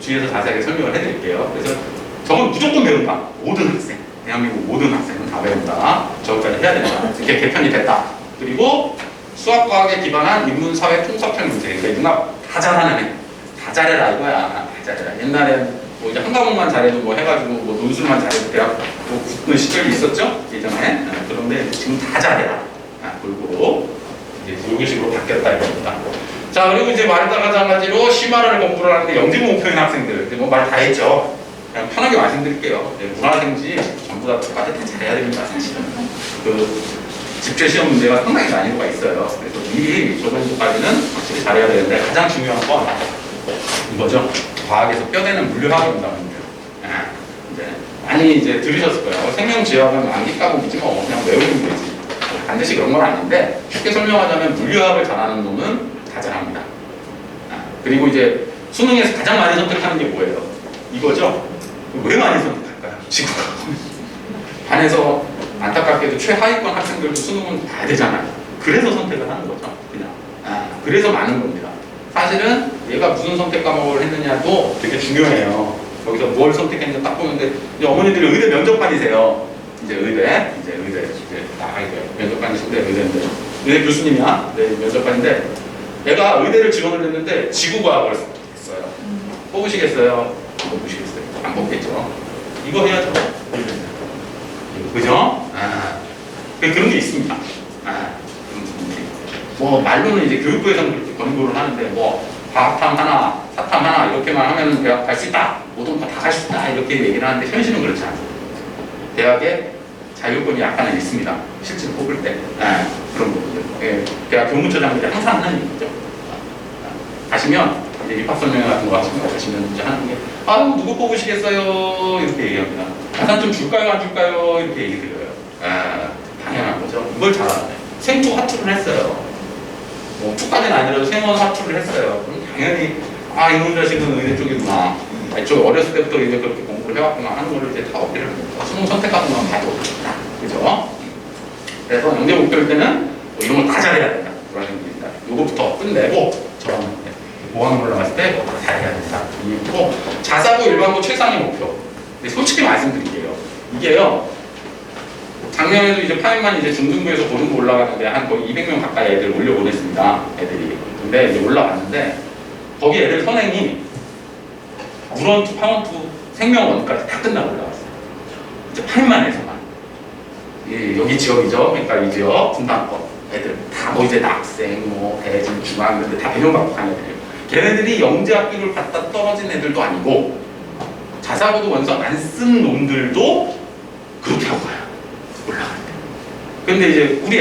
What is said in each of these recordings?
뒤에서 자세하게 설명을 해드릴게요. 그래서 저건 무조건 배운다. 모든 학생, 대한민국 모든 학생은 다 배운다. 저기까지 해야 된다. 이렇게 개편이 됐다. 그리고 수학과학에 기반한 인문사회 통합형 문제. 그러니까 융합 다 잘하는 애. 다 잘해라 이거야. 다 잘해라. 옛날에 뭐 이제 한 과목만 잘해도 뭐 해가지고 뭐 논술만 잘해도 대학 뭐 붙는 시절이 있었죠? 예전에. 그런데 지금 다 잘해라. 그리고 이제 이런 식으로 바뀌었다 이겁니다. 자, 그리고 이제 말에다 마찬가지로 심화를 공부를 하는데 영재 목표인 학생들, 뭐 말 다 했죠. 그냥 편하게 말씀드릴게요. 문화생지 전부 다 똑같이 잘해야 됩니다. 사실은 그 집체 시험 문제가 상당히 난이도가 있어요. 그래서 미리 저 정도까지는 확실히 잘해야 되는데 가장 중요한 건 이거죠. 과학에서 뼈대는 물리학입니다. 이제 많이 이제 들으셨을 거예요. 생명지학은 암기 과목이지 뭐 그냥 외우면 되지. 반드시 그런 건 아닌데 쉽게 설명하자면 물리학을 잘하는 놈은 다 잘합니다. 그리고 이제 수능에서 가장 많이 선택하는 게 뭐예요? 이거죠? 왜 많이 선택할까요? 지구가 반에서 안타깝게도 최하위권 학생들도 수능은 봐야 되잖아요. 그래서 선택을 하는 거죠. 그냥 그래서 많은 겁니다. 사실은 얘가 무슨 선택 과목을 했느냐도 되게 중요해요. 거기서 뭘 선택했는지 딱 보는데 이제 어머니들이 의대 면접관이세요. 이제 의대 면접관이신데 의대 교수님이야. 네, 면접관인데 얘가 의대를 지원을 했는데 지구과학을 했어요. 뽑으시겠어요? 못 보시겠어요? 안 뽑겠죠. 이거 해야죠. 그죠? 그런 게 있습니다. 뭐 말로는 이제 교육부에서는 그렇게 권고를 하는데 뭐 과학탐 하나, 사탐 하나 이렇게만 하면 대학 갈 수 있다. 모든 거 다 갈 수 있다. 이렇게 얘기를 하는데 현실은 그렇지 않습니다. 대학에 자율권이 약간은 있습니다. 실제로 뽑을 때. 그런 부분들. 예, 대학 교무처장들이 항상 하는 얘기죠. 가시면 이제 입학 설명 같은 거 가시면 이제 하는 게 누구 뽑으시겠어요? 이렇게 얘기합니다. 가산 좀 줄까요? 안 줄까요? 이렇게 얘기 드려요. 당연한 거죠. 이걸 잘하네. 생투 화투를 했어요. 뭐 투까지는 아니라도 생원 화투를 했어요. 그럼 당연히 이놈 자식은 의대 쪽이구나. 저 어렸을 때부터 이제 그렇게 공부를 해왔구나 하는 거를 이제 다 어필을 합니다. 수능 선택하는 건 봐도 그죠? 그래서 영재 목표일 때는 뭐 이런 걸 다 잘해야 된다. 그런 얘기입니다. 요거부터 끝내고 저는 5학년 올라갔을 때 다 잘해야 된다. 이고 자사고 일반고 최상위 목표. 근데 솔직히 말씀드릴게요. 이게요. 작년에도 이제 파인만 이제 중등부에서 고등부 올라가는데 한 거의 200명 가까이 애들 올려보냈습니다. 애들이. 근데 이제 올라왔는데 거기 애들 선행이 물원투, 파원투, 생명원까지 다 끝나고 올라왔어요. 이제 파인만에서만. 여기 지역이죠. 그러니까 이 지역 분당권 애들 다 뭐 이제 낙생, 뭐 대진, 중앙 이런 데 다 배정받고 간 애들이에요. 걔네들이 영재학교를 갔다 떨어진 애들도 아니고 자사고도 원서 안 쓴 놈들도 그렇게 하고 가요. 올라갈 때. 근데 이제 우리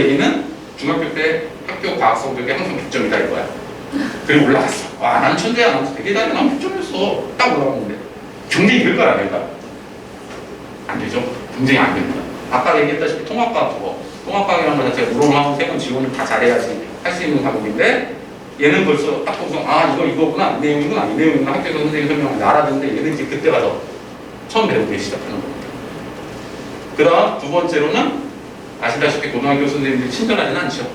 애기는 중학교 때 학교 과학 성적이 항상 100점이다 이거야. 그리고 올라갔어. 난 천재야. 난 되게 잘해. 난 100점이었어. 딱 올라갔는데 경쟁이 될까 안 될까? 안 되죠. 경쟁이 안 됩니다. 아까 얘기했다시피 통합과학 그거. 통합과학이라는 거 자체가 우롱하고 세번 지원을 다 잘해야지 할 수 있는 과목인데 얘는 벌써 딱 보고서 이거구나. 이 내용이구나. 학교에서 선생님 설명을 알아듣는데 얘는 이제 그때 가서 처음 배우기 시작하는 겁니다. 그 다음 두 번째로는 아시다시피 고등학교 선생님들이 친절하지는 않죠.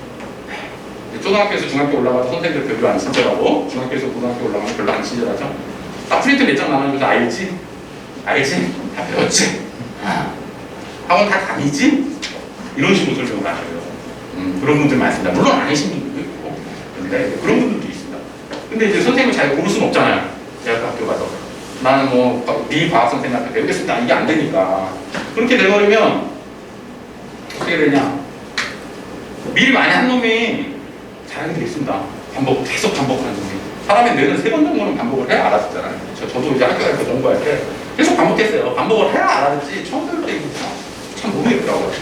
초등학교에서 중학교 올라가도 선생님들 별로 안 친절하고 중학교에서 고등학교 올라가면 별로 안 친절하죠. 프린트 몇 장 나눠줘서 알지? 다 배웠지? 학원 다 다니지? 이런 식으로 설명을 하셔요. 그런 분들 많습니다. 물론 아니신 분들도 있고 근데 그런 분들도 있습니다. 근데 이제 선생님을 잘 고를 수는 없잖아요. 대학교 가서 나는 뭐 비과학 선생님한테 배우겠습니다. 이게 안 되니까 그렇게 돼버리면 어떻게 되냐? 미리 많이 한 놈이 잘하게 되겠습니다. 계속 반복하는 놈이 사람의 뇌는 3번 정도는 반복을 해야 알아듣잖아요. 저도 이제 학교에서 공부할 때 계속 반복했어요. 반복을 해야 알아듣지 처음 배울 때 참 모르겠더라고요.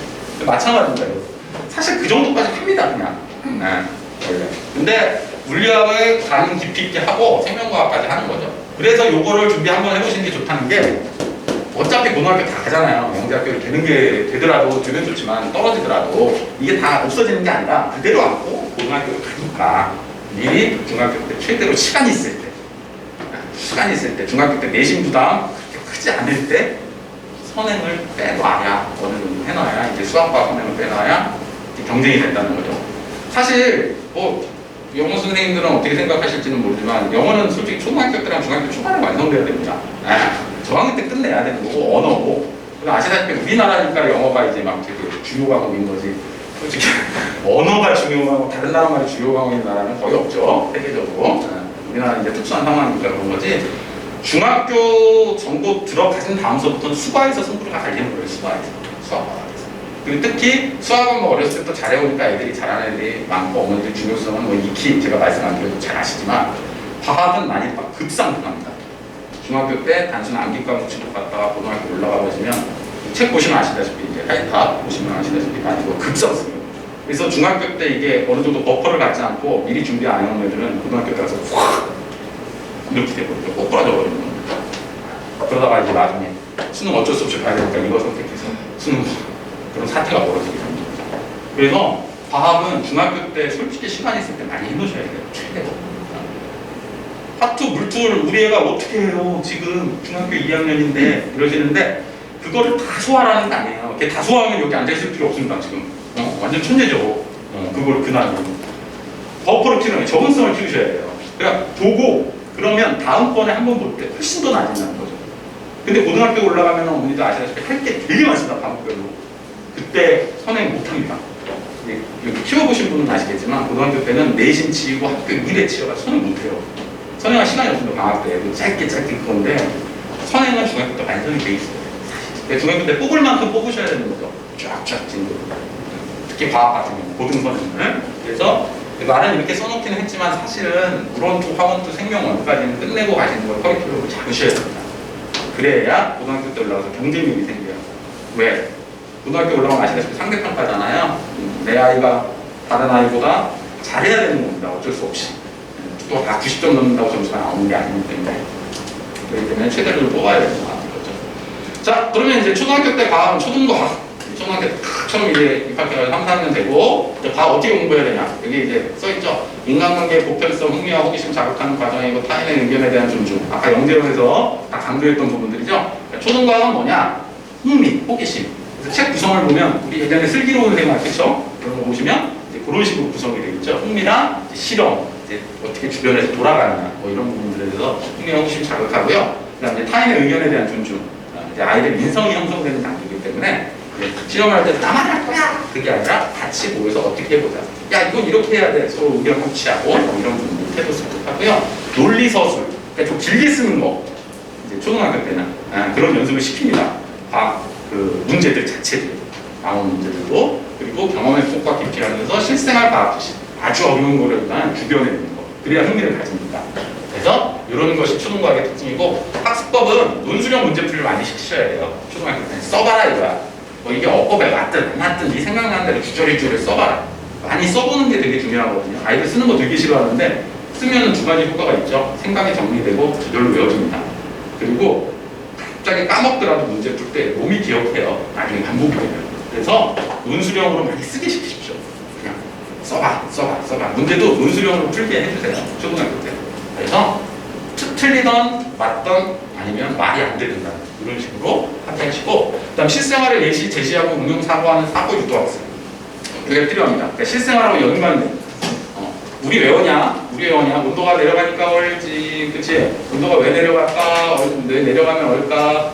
마찬가지인데요. 사실 그 정도까지 합니다 그냥. 원래. 근데 물리학을 가는 깊이 있게 하고 생명과학까지 하는 거죠. 그래서 요거를 준비 한번 해보시는 게 좋다는 게 어차피 고등학교 다 가잖아요. 영재학교를 되는 게 되더라도 되면 좋지만 떨어지더라도 이게 다 없어지는 게 아니라 그대로 안고 고등학교를 가니까 미리 중학교 때 최대로 시간이 있을 때 중학교 때 내신 부담 그렇게 크지 않을 때 선행을 빼놔야 어느 정도 해놔야 이제 수학과 선행을 빼놔야 이제 경쟁이 된다는 거죠. 사실 뭐 영어 선생님들은 어떻게 생각하실지는 모르지만 영어는 솔직히 초등학교 때랑 중학교 초반에 완성돼야 됩니다. 저학년 때 끝내야 되는 거고 언어고. 아시다시피 우리나라니까 영어가 이제 막 되게 주요 과목인 거지. 솔직히 언어가 중요하고 다른 나라 말이 주요 과목인 나라는 거의 없죠. 세계적으로. 우리나라는 이제 특수한 상황이니까 그런 거지. 중학교 정도 들어가신 다음서부터는 수과에서 승부가 갈리는 거예요. 수과에서. 수학과에서. 그리고 특히 수학은 뭐 어렸을 때부터 잘해오니까 애들이 잘하는 애들이 많고 어머니들 중요성은 뭐 익히 제가 말씀 안 드려도 잘 아시지만 과학은 많이 급상승합니다. 중학교 때 단순 암기 과목 취급 갔다가 고등학교 올라가 보시면 책 보시면 아시다시피 이제 하이탑 보시면 아시다시피 많이 급상승해요. 그래서 중학교 때 이게 어느 정도 버퍼를 갖지 않고 미리 준비 안 해온 애들은 고등학교 때 가서 확 이렇게 돼버리죠. 꼬꾸라져 버리는 겁니다. 그러다가 이제 나중에 수능 어쩔 수 없이 가야 되니까 이거 선택해서 수능 그런 사태가 벌어지게 됩니다. 그래서 과학은 중학교 때 솔직히 시간 있을 때 많이 해놓으셔야 돼요. 최대로. 화투, 물투를 우리 애가 어떻게 해요? 지금 중학교 2학년인데 이러시는데 그거를 다 소화하는 게 아니에요. 걔 다 소화하면 여기 앉아있을 필요 없습니다. 지금 완전 천재죠. 그거를 그날 버퍼를 키우는 적응성을 키우셔야 돼요. 그러니까 보고 그러면 다음번에 한 번 볼 때 훨씬 더 나아진다는 거죠. 근데 고등학교 올라가면 어머니도 아시다시피 할 게 되게 많습니다. 과목별로. 그때 선행 못합니다. 여기 키워보신 분은 아시겠지만 고등학교 때는 내신 치이고 학교 일에 치여가지고 선행 못해요. 선행할 시간이 없습니다. 방학 때 짧게 그건데 선행은 중학교 때 완전히 돼 있어요. 사실 중학교 때 뽑을 만큼 뽑으셔야 되는 거죠. 쫙쫙 진도. 특히 과학 같은 경우 고등 선행을. 그래서 말은 이렇게 써놓기는 했지만 사실은 물원투, 화원투, 생명원까지는 끝내고 가시는 걸 커리큘럼을 잡으셔야 됩니다. 그래야 고등학교 때 올라가서 경쟁력이 생겨요. 왜? 고등학교 올라가면 아시다시피 상대평가잖아요. 내 아이가 다른 아이보다 잘해야 되는 겁니다. 어쩔 수 없이. 또 다 90점 넘는다고 점수가 나오는 게 아니기 때문에. 그렇기 때문에 최대를 뽑아야 되는 것 같아요. 자, 그러면 이제 초등학교 때 과학은 초등과학. 초등학교 때 처음 이제 입학해서 3, 4학년 되고 이제 과학 어떻게 공부해야 되냐. 여기 이제 써있죠. 인간관계 보편성, 흥미와 호기심 자극하는 과정이고 타인의 의견에 대한 존중. 아까 영재론에서 다 강조했던 부분들이죠. 그러니까 초등과학은 뭐냐? 흥미, 호기심. 그래서 책 구성을 보면 우리 예전에 슬기로운 생활, 그렇죠? 그런 거 보시면 이제 그런 식으로 구성이 되겠죠. 흥미랑 이제 실험, 이제 어떻게 주변에서 돌아가느냐, 뭐 이런 부분들에 대해서 흥미와 호기심 자극하고요. 그다음에 타인의 의견에 대한 존중. 이제 아이들 인성이 형성되는 단계이기 때문에 실험할 때 나만 할 거야! 그게 아니라 같이 모여서 어떻게 해보자. 야, 이건 이렇게 해야 돼. 서로 의견 합치하고 뭐 이런 부분을 해도 습득하고요. 논리서술, 그러니까 좀 길게 쓰는 거. 이제 초등학교 때는 그런 연습을 시킵니다. 그 문제들 자체들, 나온 문제들도. 그리고 경험의 폭과 깊이 하면서 실생활 과학 지식. 아주 어려운 거를 일단 주변에 있는 거. 그래야 흥미를 가집니다. 그래서 이런 것이 초등과학의 특징이고 학습법은 논술형 문제풀이를 많이 시키셔야 돼요. 초등학교 때는 써봐라 이거야. 뭐 이게 어법에 맞든 안 맞든 네 생각나는 대로 주저리주저리 써봐라. 많이 써보는 게 되게 중요하거든요. 아이들 쓰는 거 되게 싫어하는데 쓰면은 두 가지 효과가 있죠. 생각이 정리되고 저절로 외워집니다. 그리고 갑자기 까먹더라도 문제 풀 때 몸이 기억해요. 나중에 반복이 되면. 그래서 논술형으로 많이 쓰게 시키십시오. 그냥 써봐. 문제도 논술형으로 풀게 해주세요. 초등학교 때. 그래서 틀리던 맞던 아니면 말이 안 되든가 이런 식으로 합의하시고, 그 다음 실생활을 예시 제시하고 응용 사고하는 사고 유도 학습. 이게 필요합니다. 그러니까 실생활하고 연관돼. 우리 왜 오냐? 온도가 내려가니까 얼지, 그치? 온도가 왜 내려갈까? 왜 내려가면 얼까?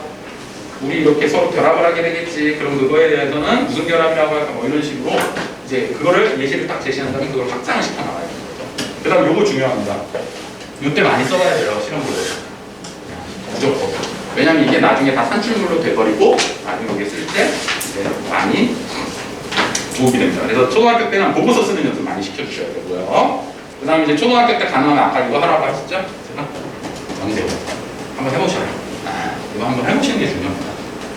우리 이렇게 서로 결합을 하게 되겠지. 그럼 그거에 대해서는 무슨 결합이라고 할까? 뭐 이런 식으로 이제 그거를 예시를 딱 제시한다면 그걸 확장을 시켜 나가야 되죠. 그 다음 요거 중요합니다. 요때 많이 써봐야 돼요, 실험물을. 무조건. 왜냐면 이게 나중에 다 산출물로 돼버리고 나중에 여기 쓸 때 이제 많이 도움이 됩니다. 그래서 초등학교 때는 보고서 쓰는 연습 많이 시켜주셔야 되고요. 그 다음에 이제 초등학교 때 가능하면 아까 이거 하라고 하셨죠? 제가 영재요. 한번 해보셔요. 이거 한번 해보시는 게 중요합니다.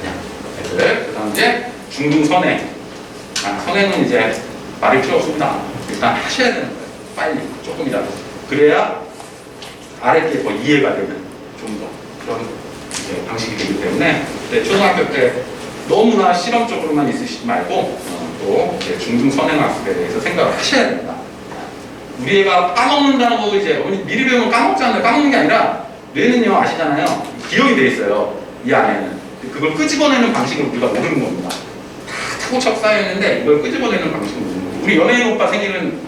그냥. 그 다음 이제 중등선행. 선행은 이제 말이 필요 없습니다. 일단 하셔야 되는 거예요. 빨리 조금이라도. 그래야 아래 게 더 이해가 되는 좀 더 그런 방식이 되기 때문에 초등학교 때 너무나 실험적으로만 있으시지 말고 또 중등 선행학습에 대해서 생각을 하셔야 됩니다. 우리 애가 까먹는다고 이제 미리 배우면 까먹잖아요. 까먹는 게 아니라 뇌는요 아시잖아요. 기억이 돼 있어요. 이 안에는. 그걸 끄집어내는 방식을 우리가 모르는 겁니다. 다 차고차고 쌓여있는데 이걸 끄집어내는 방식을 모르는 겁니다. 우리 연예인 오빠 생일은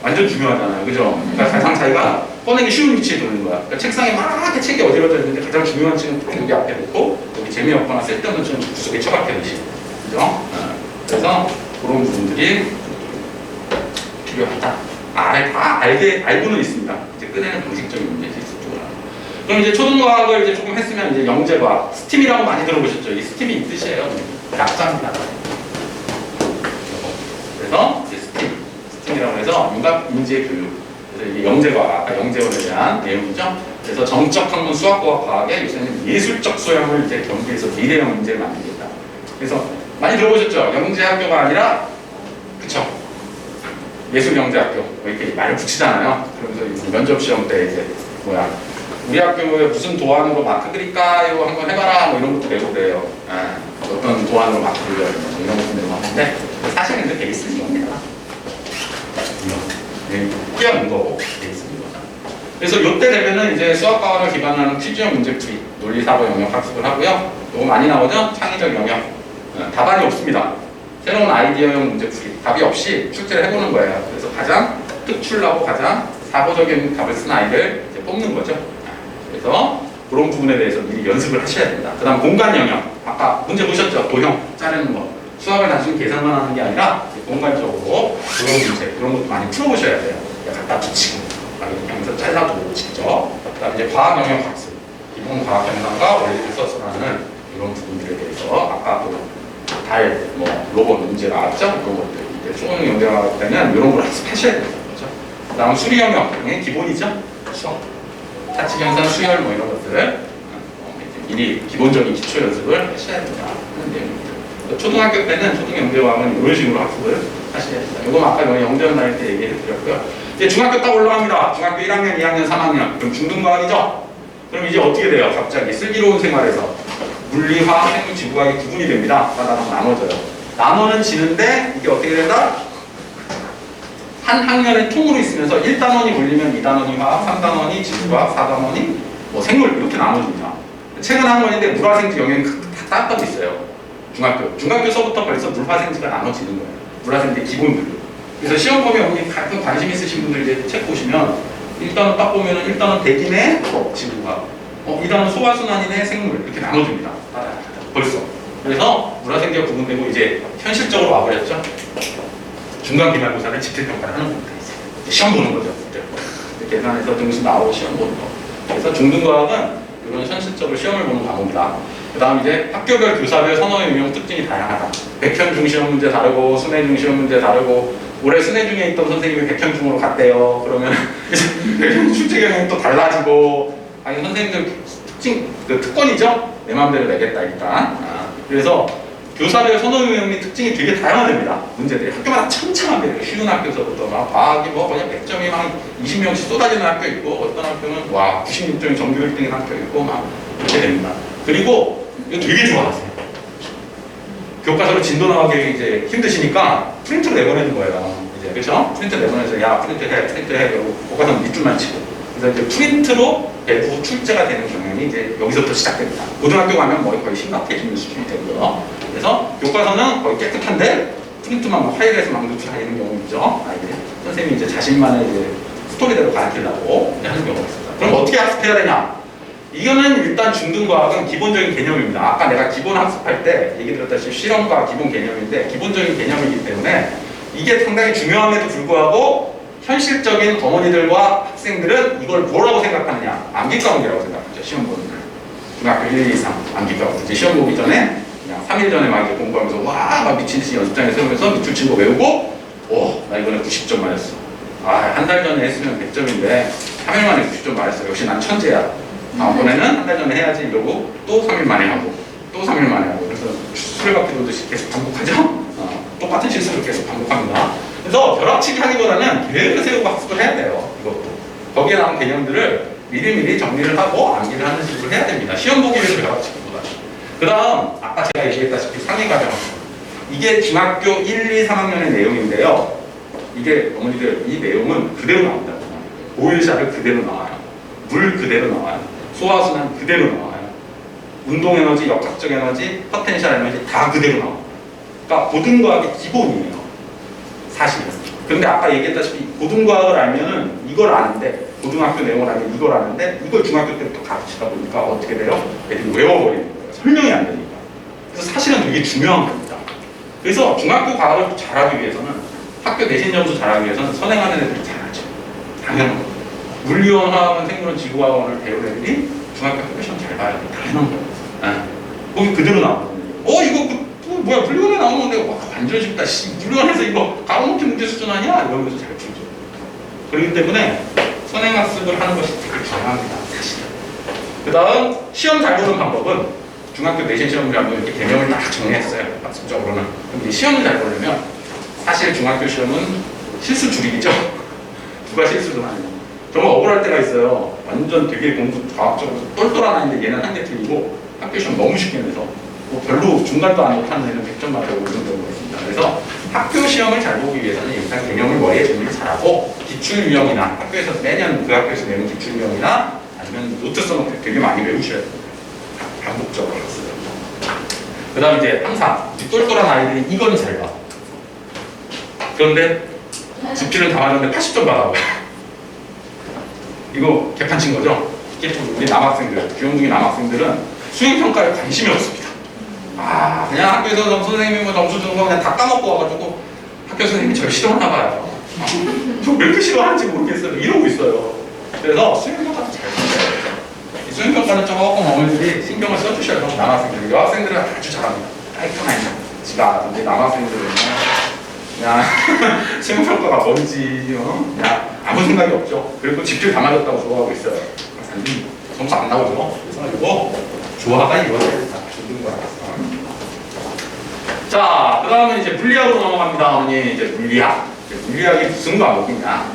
완전 중요하잖아요. 그죠? 그러니까 가장 자기가 꺼내기 쉬운 위치에 두는 거야. 그러니까 책상에 막 이렇게 책이 어지러져 있는데 가장 중요한 책은 딱 여기 앞에 놓고 여기 재미없거나 쓸데없는 책은 구석에 처박혀두시. 그죠? 그래서 그런 부분들이 필요하다. 다 알고는 있습니다. 이제 꺼내는 방식적인 문제 필수적으로. 그럼 이제 초등과학을 이제 조금 했으면 이제 영재과학, 스팀이라고 많이 들어보셨죠? 이 스팀이 이 뜻이에요. 약자입니다. 그래서 이제 스팀이라고 해서 융합인재교육. 그래서 이게 영재과학, 아까 영재원에 대한 내용이죠. 그래서 정적 학문 수학과 과학의 요새는 예술적 소양을 이제 겸비해서 미래형 인재를 만들겠다. 그래서 많이 들어보셨죠? 영재학교가 아니라, 그쵸? 예술영재학교 이렇게 말을 붙이잖아요. 그러면서 면접 시험 때 이제 우리 학교에 무슨 도안으로 마크 그릴까요? 한번 해봐라 뭐 이런 것도 내고 그래요. 어떤 도안으로 마크 그려요? 이런 것도 내고 하는데 사실은 근데 베이스는 이겁니다. 끼어는 거고 베이스는 이거다. 그래서 이때 되면은 이제 수학과학을 기반으로 하는 퀴즈형 문제풀이, 논리사고 영역 학습을 하고요. 이거 많이 나오죠? 창의적 영역. 답안이 없습니다. 새로운 아이디어형 문제풀이, 답이 없이 출제를 해보는 거예요. 그래서 가장 특출나고 가장 사고적인 답을 쓴 아이를 이제 뽑는 거죠. 그래서 그런 부분에 대해서 미리 연습을 하셔야 됩니다. 그 다음 공간 영역, 아까 문제 보셨죠? 도형 자르는 거. 수학을 단순히 계산만 하는 게 아니라 공간적으로 그런 문제, 그런 것도 많이 풀어보셔야 돼요. 갖다 붙이고 이렇게 하면서 잘라도 직접. 그 다음 이제 과학 영역 학습, 기본 과학 현상과 원리를 써서 하는 이런 부분들에 대해서 아까 달, 로봇 문제 나왔죠? 그런 것들. 이제 수능 연대할 때는 이런 걸 학습하셔야 되는 거죠. 그 다음 수리 영역, 이게 기본이죠? 수학. 차치 현상, 수열 이런 것들. 미리 기본적인 기초 연습을 하셔야 된다. 하는 내용입니다. 초등학교 때는 초등영재과학은 이런 식으로 학습을 하셔야 됩니다. 이건 아까 영재원 다닐 때 얘기해드렸고요. 이제 중학교 딱 올라갑니다. 중학교 1학년, 2학년, 3학년. 그럼 중등과학이죠? 그럼 이제 어떻게 돼요? 갑자기 슬기로운 생활에서 물리, 화학, 생물, 지구과학이 구분이 됩니다. 따다닥 나눠져요. 나눠는 지는데 이게 어떻게 된다? 한 학년의 통으로 있으면서 1단원이 물리면 2단원이 화학, 3단원이 지구과학, 4단원이 생물 이렇게 나눠집니다. 최근 학년인데 물화생지 영역이 다 따로 있어요. 중학교서부터 벌써 물화생지가 나눠지는 거예요. 물화생지 기본들로. 그래서 시험 보면 가끔 관심 있으신 분들 이제 책 보시면 1단원 딱 보면은 1단원 대기네 지구과학, 2단원 소화순환이네 생물 이렇게 나눠줍니다. 벌써. 그래서 물화생지가 구분되고 이제 현실적으로 와버렸죠. 중간 기말고사는 집필평가를 하는 겁니다. 이제 시험 보는 거죠. 계산해서 등수 나오고 시험 보는 거. 그래서 중등과학은 이런 현실적으로 시험을 보는 과목이다. 그 다음 이제 학교별 교사별 선호의 유형 특징이 다양하다. 백현중 시험 문제 다르고 순회중 시험 문제 다르고 올해 순회중에 있던 선생님이 백현중으로 갔대요. 그러면 이제 백현중 출제 경향이 또 달라지고 아니 선생님들 특권이죠? 내 마음대로 내겠다 일단. 그래서 교사별 선호 유형이 특징이 되게 다양화됩니다. 문제들이 학교마다 참참합니다. 쉬운 학교에서부터 막 과학이 그냥 100점이 막 20명씩 쏟아지는 학교 있고 어떤 학교는 96점이 정규 1등인 학교 있고 막 이렇게 됩니다. 그리고 이거 되게 좋아하세요. 교과서로 진도 나가기 이제 힘드시니까 프린트로 내보내는 거예요. 이제 그렇죠? 프린트 내보내서 야 프린트 해 그러고 교과서 밑줄만 치고 그래서 이제 프린트로 배부 출제가 되는 경향이 이제 여기서부터 시작됩니다. 고등학교 가면 거의 심각해지는 수준이 되고요. 그래서 교과서는 거의 깨끗한데 프린트만 막 파일에서 막 노출하는 경우 있죠. 선생님이 이제 자신만의 이제 스토리대로 가르치려고 하는 경우가 있습니다. 그럼 어떻게 학습해야 되냐? 이거는 일단 중등과학은 기본적인 개념입니다. 아까 내가 기본 학습할 때 얘기 드렸다시피 실험과 기본 개념인데 기본적인 개념이기 때문에 이게 상당히 중요함에도 불구하고 현실적인 어머니들과 학생들은 이걸 뭐라고 생각하느냐? 암기 과목이라고 생각하죠. 시험 보는 날. 중학교 1, 2, 3 암기 과목. 이제 시험 보기 전에 그냥 3일 전에 막 이제 공부하면서 막 미친듯이 연습장에 세우면서 밑줄 친 거 외우고 나 이번에 90점 맞았어. 한 달 전에 했으면 100점인데 3일 만에 90점 맞았어. 역시 난 천재야. 다음번에는 한 달 전에 해야지 이러고 또 3일 만에 하고 또 3일 만에 하고 그래서 수레바퀴 돌듯이 계속 반복하죠. 똑같은 실수를 계속 반복합니다. 그래서 벼락치기 하기보다는 계획을 세우고 학습을 해야 돼요. 이것도 거기에 나온 개념들을 미리미리 정리를 하고 암기를 하는 식으로 해야 됩니다. 시험 보기 위해서 벼락치기보다. 그 다음 아까 제가 얘기했다시피 상위과정 이게 중학교 1, 2, 3학년의 내용인데요. 이게 어머니들 이 내용은 그대로 나옵니다. 오일샤를 그대로 나와요. 물 그대로 나와요. 소화순환 그대로 나와요. 운동에너지, 역학적 에너지, 포텐셜 에너지 다 그대로 나와요. 그러니까 고등과학의 기본이에요. 사실은. 근데 아까 얘기했다시피 고등과학을 알면은 이걸 아는데, 고등학교 내용을 알면 이걸 아는데, 이걸 중학교 때부터 가르치다 보니까 어떻게 돼요? 애들이 외워버리는 거예요. 설명이 안 되니까. 그래서 사실은 되게 중요한 겁니다. 그래서 중학교 과학을 잘하기 위해서는, 학교 내신 점수 잘하기 위해서는 선행하는 애들이 잘하죠. 당연한 거예요. 물리원, 화학원, 생물원, 지구과학원을 배운 애들이 중학교 학교 시험 잘 봐야 돼. 당연한 거예요. 네. 거기 그대로 나오거든요. 이거 뭐야, 물리원에 나오는 건데, 와, 완전 쉽다. 물리원에서 이거 가로놓기 문제 수준 아니야? 이러면서 잘 풀죠. 그렇기 때문에 선행학습을 하는 것이 되게 중요합니다. 사실은. 그 다음, 시험 잘 보는 방법은 중학교 내신 시험을 하면 이렇게 개념을 딱 정리했어요. 학습적으로는. 근데 시험을 잘 보려면 사실 중학교 시험은 실수 줄이기죠. 누가 실수도 하는 거. 정말 억울할 때가 있어요. 완전 되게 공부 과학적으로 똘똘한 아이인데 얘는 한 개 틀리고 학교 시험 너무 쉽게 내서 뭐 별로 중간도 안 못하는 애는 100점 맞고 이런 경우가 있습니다. 그래서 학교 시험을 잘 보기 위해서는 일단 개념을 머리에 준비를 잘하고 기출 유형이나 학교에서 매년 그 학교에서 내는 기출 유형이나 아니면 노트 써놓고 되게 많이 외우셔야 돼요. 반복적으로 학습을. 그 다음 이제 항상 똘똘한 아이들이 이건 잘 봐. 그런데 집필은 다 맞았는데 80점 받아봐요. 이거 개판친 거죠? 우리 남학생들, 귀염둥이 남학생들은 수행평가에 관심이 없습니다. 그냥 학교에서 점수 선생님이 뭐 점수 주는 거 그냥 다 까먹고 와가지고 학교 선생님이 저를 싫어하나 봐요. 저 왜 이렇게 싫어하는지 모르겠어요. 이러고 있어요. 그래서 수행평가도 잘 써요. 이 수행평가는 조금 어머니들이 신경을 써주셔야 돼요. 남학생들. 여학생들은 아주 잘합니다. 깔끔하게. 지가 근데 남학생들은 그냥 수행평가가 뭔지 그냥 아무 생각이 없죠. 그리고 집필 다 맞았다고 좋아하고 있어요. 점수 안 나오죠. 그래서 이거 조화가 이루어져야 된다. 자, 그 다음에 이제 물리학으로 넘어갑니다. 어머니 이제 물리학. 물리학이 무슨 과목이냐?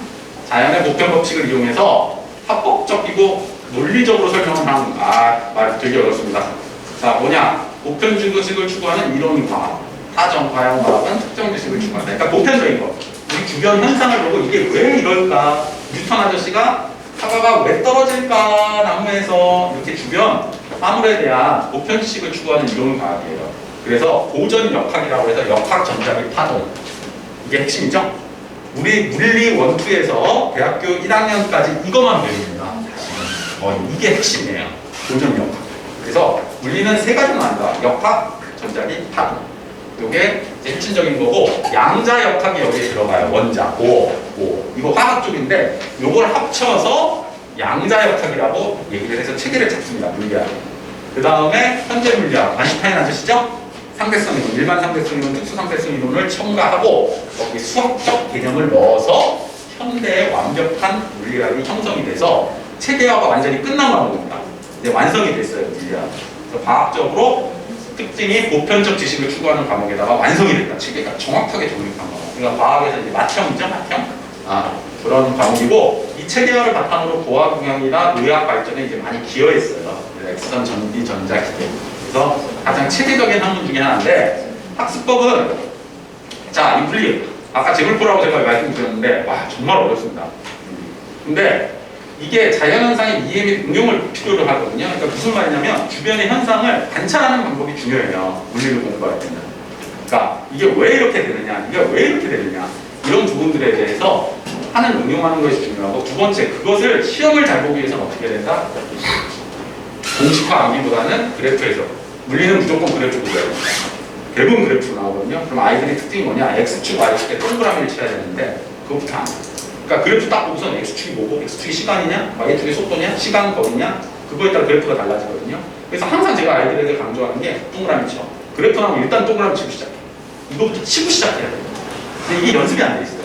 자연의 보편 법칙을 이용해서 합법적이고 논리적으로 설명을 하는 말 되게 어렵습니다. 자, 뭐냐? 보편 주식을 추구하는 이론 과학. 사정 과학 과학은 특정 지식을 추구한다. 그러니까 보편적인 거. 우리 주변 현상을 보고 이게 왜 이럴까? 뉴턴 아저씨가 사과가 왜 떨어질까? 나무에서 이렇게 주변 사물에 대한 보편 지식을 추구하는 이론 과학이에요. 그래서 고전 역학이라고 해서 역학 전자기 파동. 이게 핵심이죠? 우리 물리 원투에서 대학교 1학년까지 이것만 배웁니다. 이게 핵심이에요. 고전 역학. 그래서 물리는 세 가지만 한다. 역학, 전자기, 파동. 요게 이제 핵심적인 거고, 양자 역학이 여기에 들어가요. 원자, 이거 화학 쪽인데 요걸 합쳐서 양자 역학이라고 얘기를 해서 체계를 잡습니다. 물리학. 그 다음에 현재 물리학, 아인슈타인 아저씨죠? 상대성 이론, 일반 상대성 이론, 특수 상대성 이론을 첨가하고 여기 수학적 개념을 넣어서 현대의 완벽한 물리학이 형성이 돼서 체계화가 완전히 끝난 과목입니다. 이제 완성이 됐어요, 물리학. 그래서 과학적으로 특징이 보편적 지식을 추구하는 과목에다가 완성이 됐다. 체계가 정확하게 정립한 과목. 그러니까 과학에서 이제 맏형이죠, 맏형. 그런 과목이고, 이 체계화를 바탕으로 고화공학이나 의학 발전에 이제 많이 기여했어요. 엑스선 전기 전자 기계. 그래서 가장 체계적인 학문 중에 하나인데, 학습법은 자, 이 물리 아까 재물포라고 제가 말씀드렸는데 정말 어렵습니다. 근데 이게 자연현상의 이해 및 응용을 필요로 하거든요. 그러니까 무슨 말이냐면 주변의 현상을 관찰하는 방법이 중요해요. 물리를 공부할 때는. 그러니까 이게 왜 이렇게 되느냐, 이게 왜 이렇게 되느냐, 이런 부분들에 대해서 하는 응용하는 것이 중요하고, 두 번째, 그것을 시험을 잘 보기 위해서는 어떻게 된다? 공식화 암기보다는 그래프에서. 물리는 무조건 그래프 보여야 됩니다. 대부분 그래프로 나오거든요. 그럼 아이들의 특징이 뭐냐? X축, Y축에 동그라미를 쳐야 되는데 그것부터 안 돼요. 그러니까 그래프 딱 보고서 X축이 뭐고, X축이 시간이냐, Y축이 속도냐, 시간 거리냐, 그거에 따라 그래프가 달라지거든요. 그래서 항상 제가 아이들에게 강조하는 게 동그라미 쳐. 그래프 나오면 일단 동그라미 치고 시작해. 이거부터 치고 시작해야 돼요. 근데 이게 연습이 안 돼 있어요.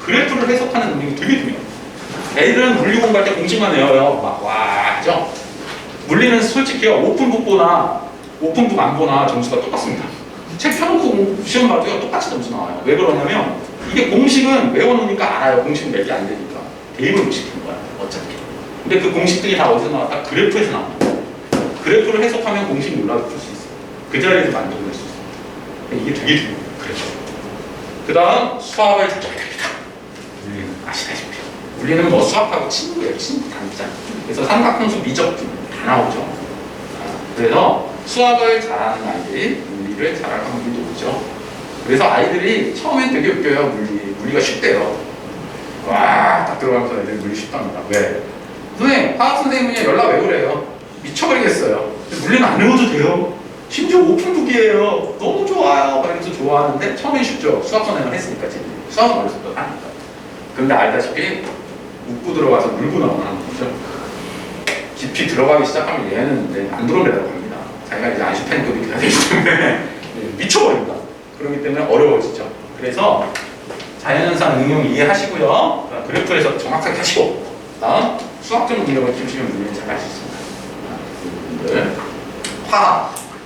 그래프를 해석하는 능력이 되게 중요해요. 애들은 물리 공부할 때 공식만 외워요. 막 와 하죠. 물리는 솔직히요, 오픈북 안 보나 점수가 똑같습니다. 책 펴놓고 시험 봐도요, 똑같이 점수 나와요. 왜 그러냐면 이게 공식은 외워놓으니까 알아요. 공식은 몇 개 안 되니까. 대입을 못 시키는 거야, 어차피. 근데 그 공식들이 다 어디서 나왔다? 그래프에서 나옵니다. 그래프를 해석하면 공식 몰라도 풀 수 있어요. 그 자리에서 만족을 할 수 있어요. 이게 되게 중요해요. 그래서. 그 다음 수학을 잘해야 됩니다. 물리는 아시다시피. 물리는 뭐 수학하고 친구예요. 친구 단자. 그래서 삼각함수 미적분 다 나오죠. 그래서 수학을 잘하는 아이들이 물리를 잘할 확률이 높죠. 그래서 아이들이 처음엔 되게 웃겨요. 물리. 물리가 쉽대요. 와, 딱 들어가면서 애들이 물리 쉽답니다. 왜? 선생님, 화학 선생님이 연락 왜 그래요? 미쳐버리겠어요. 물리는 안 외워도 돼요. 심지어 오픈북이에요. 너무 좋아요. 막 이러면서 좋아하는데 처음엔 쉽죠. 수학 선행을 했으니까 지금. 수학은 어렸을 때 하니까. 근데 알다시피 웃고 들어가서 물고 나오는 거죠. 깊이 들어가기 시작하면 얘는 이제 안드로메다로 갑니다. 자기가 이제 아인슈타인급이 돼야 되기 때문에 미쳐버립니다. 그렇기 때문에 어려워지죠. 그래서 자연현상 응용 이해하시고요. 그래프에서 정확하게 하시고 다음 수학적 능력을 키우시면 물리 잘 할 수 있습니다.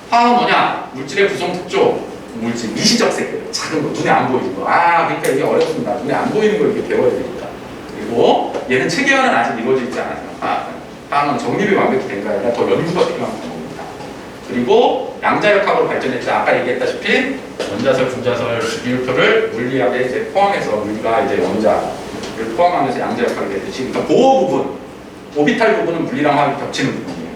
화학은 뭐냐? 물질의 구성 특徴, 물질 미시적 세계, 작은 거, 눈에 안 보이는 거. 그러니까 이게 어렵습니다. 눈에 안 보이는 걸 이렇게 배워야 됩니다. 그리고 얘는 체계화는 아직 이루어져 있지 않아요. 화학은 정립이 완벽히 된 게 아니라 더 연구가 필요한 방법입니다. 그리고 양자역학으로 발전했죠. 아까 얘기했다시피 원자설, 분자설, 비율표를 물리학에 이제 포함해서 물리가 이제 원자를 포함하면서 양자역학이 되듯이, 그러니까 보호 부분, 오비탈 부분은 물리랑 화학이 겹치는 부분이에요.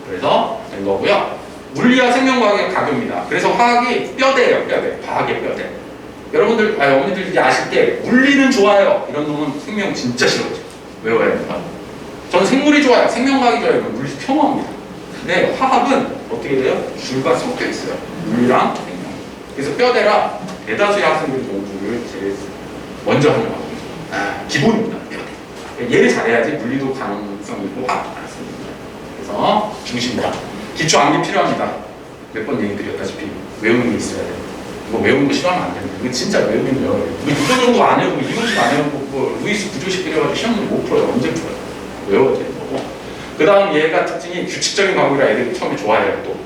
그래서 된 거고요. 물리와 생명과학의 가교입니다. 그래서 화학이 뼈대예요, 뼈대. 과학의 뼈대. 여러분들, 어머니들 이제 아실 때 물리는 좋아요. 이런 놈은 생명 진짜 싫어하죠. 외워야 됩니다. 저는 생물이 좋아요. 생명과학이 좋아요. 물리 혐오합니다. 근데 화학은 어떻게 돼요? 줄과 섞여 있어요. 물리랑 생명. 그래서 뼈대라 대다수의 학생들이 공부를 제일 먼저 하려고 합니다. 기본입니다. 뼈대. 얘를 잘해야지 물리도 가능성이 있고 화학도 가능성이 있습니다. 그래서 중심이다. 기초 암기 필요합니다. 몇 번 얘기 드렸다시피 외우는 게 있어야 돼요. 이거 외우는 거 싫어하면 안 됩니다. 이거 진짜 외우기는 외워야 돼요. 이거 이거 정도 안 외우고 이거 정도 안 외우고 뭐 루이스 구조식 그려가지고 시험은 못 풀어요. 언제 풀어요? 외워야 되는 거고. 그 다음 얘가 특징이 규칙적인 과목이라 애들이 처음에 좋아해요. 또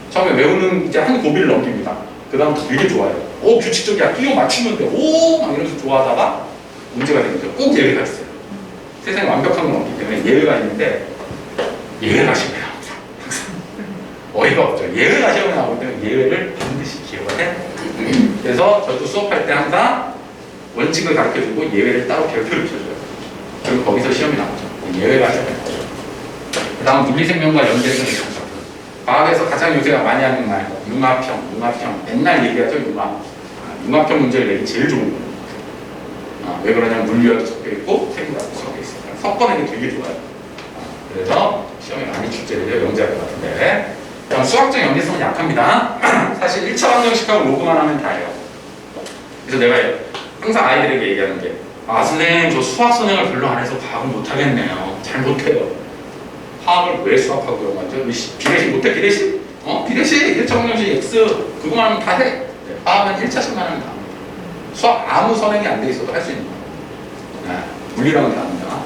처음에 외우는 이제 한 고비를 넘깁니다. 그 다음 되게 좋아해요. 오, 규칙적이야. 끼워 맞추면 돼. 오, 막 이러면서 좋아하다가 문제가 되죠. 꼭 예외가 있어요. 세상에 완벽한 건 없기 때문에 예외가 있는데 예외가 심해요. 어이가 없죠. 예외가 시험에 나올 때는 예외를 반드시 기억을 해. 그래서 저도 수업할 때 항상 원칙을 가르쳐주고 예외를 따로 별표를 쳐줘요. 그리고 거기서 시험이 나오죠. 예외가 시험에 나오죠. 그 다음 물리생명과 연계해서 과학에서 가장 요새가 많이 하는 말, 융합형. 맨날 얘기하죠, 융합형 문제를 내기 제일 좋은 거예요. 왜 그러냐면 물리와도 섞여 있고 생물하고 섞여 있어요. 섞어내기 되게 좋아요. 그래서 시험에 많이 출제를 해요, 영재학 같은데. 그럼 수학적 연계성은 약합니다. 사실 1차 방정식하고 로그만 하면 다예요. 그래서 내가 항상 아이들에게 얘기하는 게 선생님 저 수학 선행을 별로 안 해서 과학을 못하겠네요. 잘 못해요. 화학을 왜 수학하고 그런 거죠? 비례식 못해? 비례식? 비례식 1차 방정식 X 그거만 하면 다 해. 네, 화학은 1차식만 하면 다 합니다. 수학 아무 선행이 안 돼 있어도 할 수 있는 거예요. 물리랑은 다릅니다.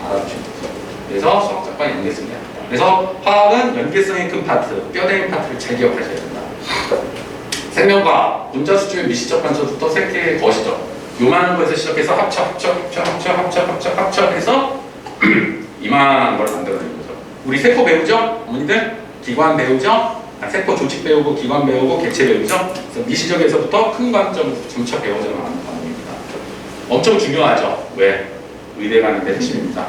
알아두시면 돼요. 그래서 수학적과 연계성이 약하다. 그래서 화학은 연계성이 큰 파트, 뼈대인 파트를 잘 기억하셔야 된다. 생명과학, 분자 수준의 미시적 관점부터 생태의 것이죠. 요만한 거에서 시작해서 합쳐해서 이만한 걸 만들어내는 거죠. 우리 세포 배우죠? 어머니들? 기관 배우죠? 세포 조직 배우고 기관 배우고 개체 배우죠? 그래서 미시적에서부터 큰 관점 점차 배워져 나가는 과목입니다. 엄청 중요하죠? 왜? 의대 가는 데 핵심입니다.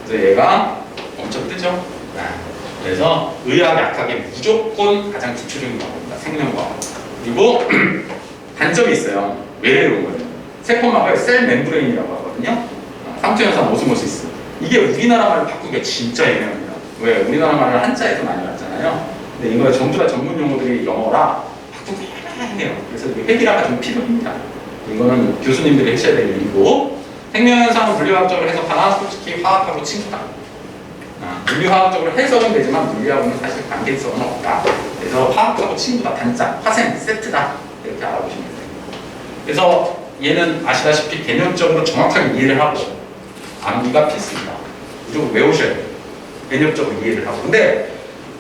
그래서 얘가 엄청 뜨죠? 그래서 의학 약학의 무조건 가장 기초적인 과목입니다. 생명과학. 그리고 단점이 있어요. 왜 이런 거예요? 세포막을 셀 멤브레인이라고 하거든요. 상투현상 오스모시스. 이게 우리나라 말을 바꾸기가 진짜 애매합니다. 왜? 우리나라 말을 한자에서 많이 왔잖아요. 근데 이거 전부 다 전문 용어들이 영어라 바꾸기 애매해요. 그래서 회기라가 좀 필요합니다. 이거는 교수님들이 하셔야 될 일이고, 생명현상은 물리화학적으로 해석하나 솔직히 화학하고 친구다. 물리화학적으로 해석은 되지만 물리하고는 사실 관계성은 없다. 그래서 화학하고 친구다, 단짝, 화생, 세트다 이렇게 알아보시면 돼요. 그래서 얘는 아시다시피 개념적으로 정확하게 이해를 하고 암기가 필수입니다. 무조건 외우셔야 돼요. 개념적으로 이해를 하고. 근데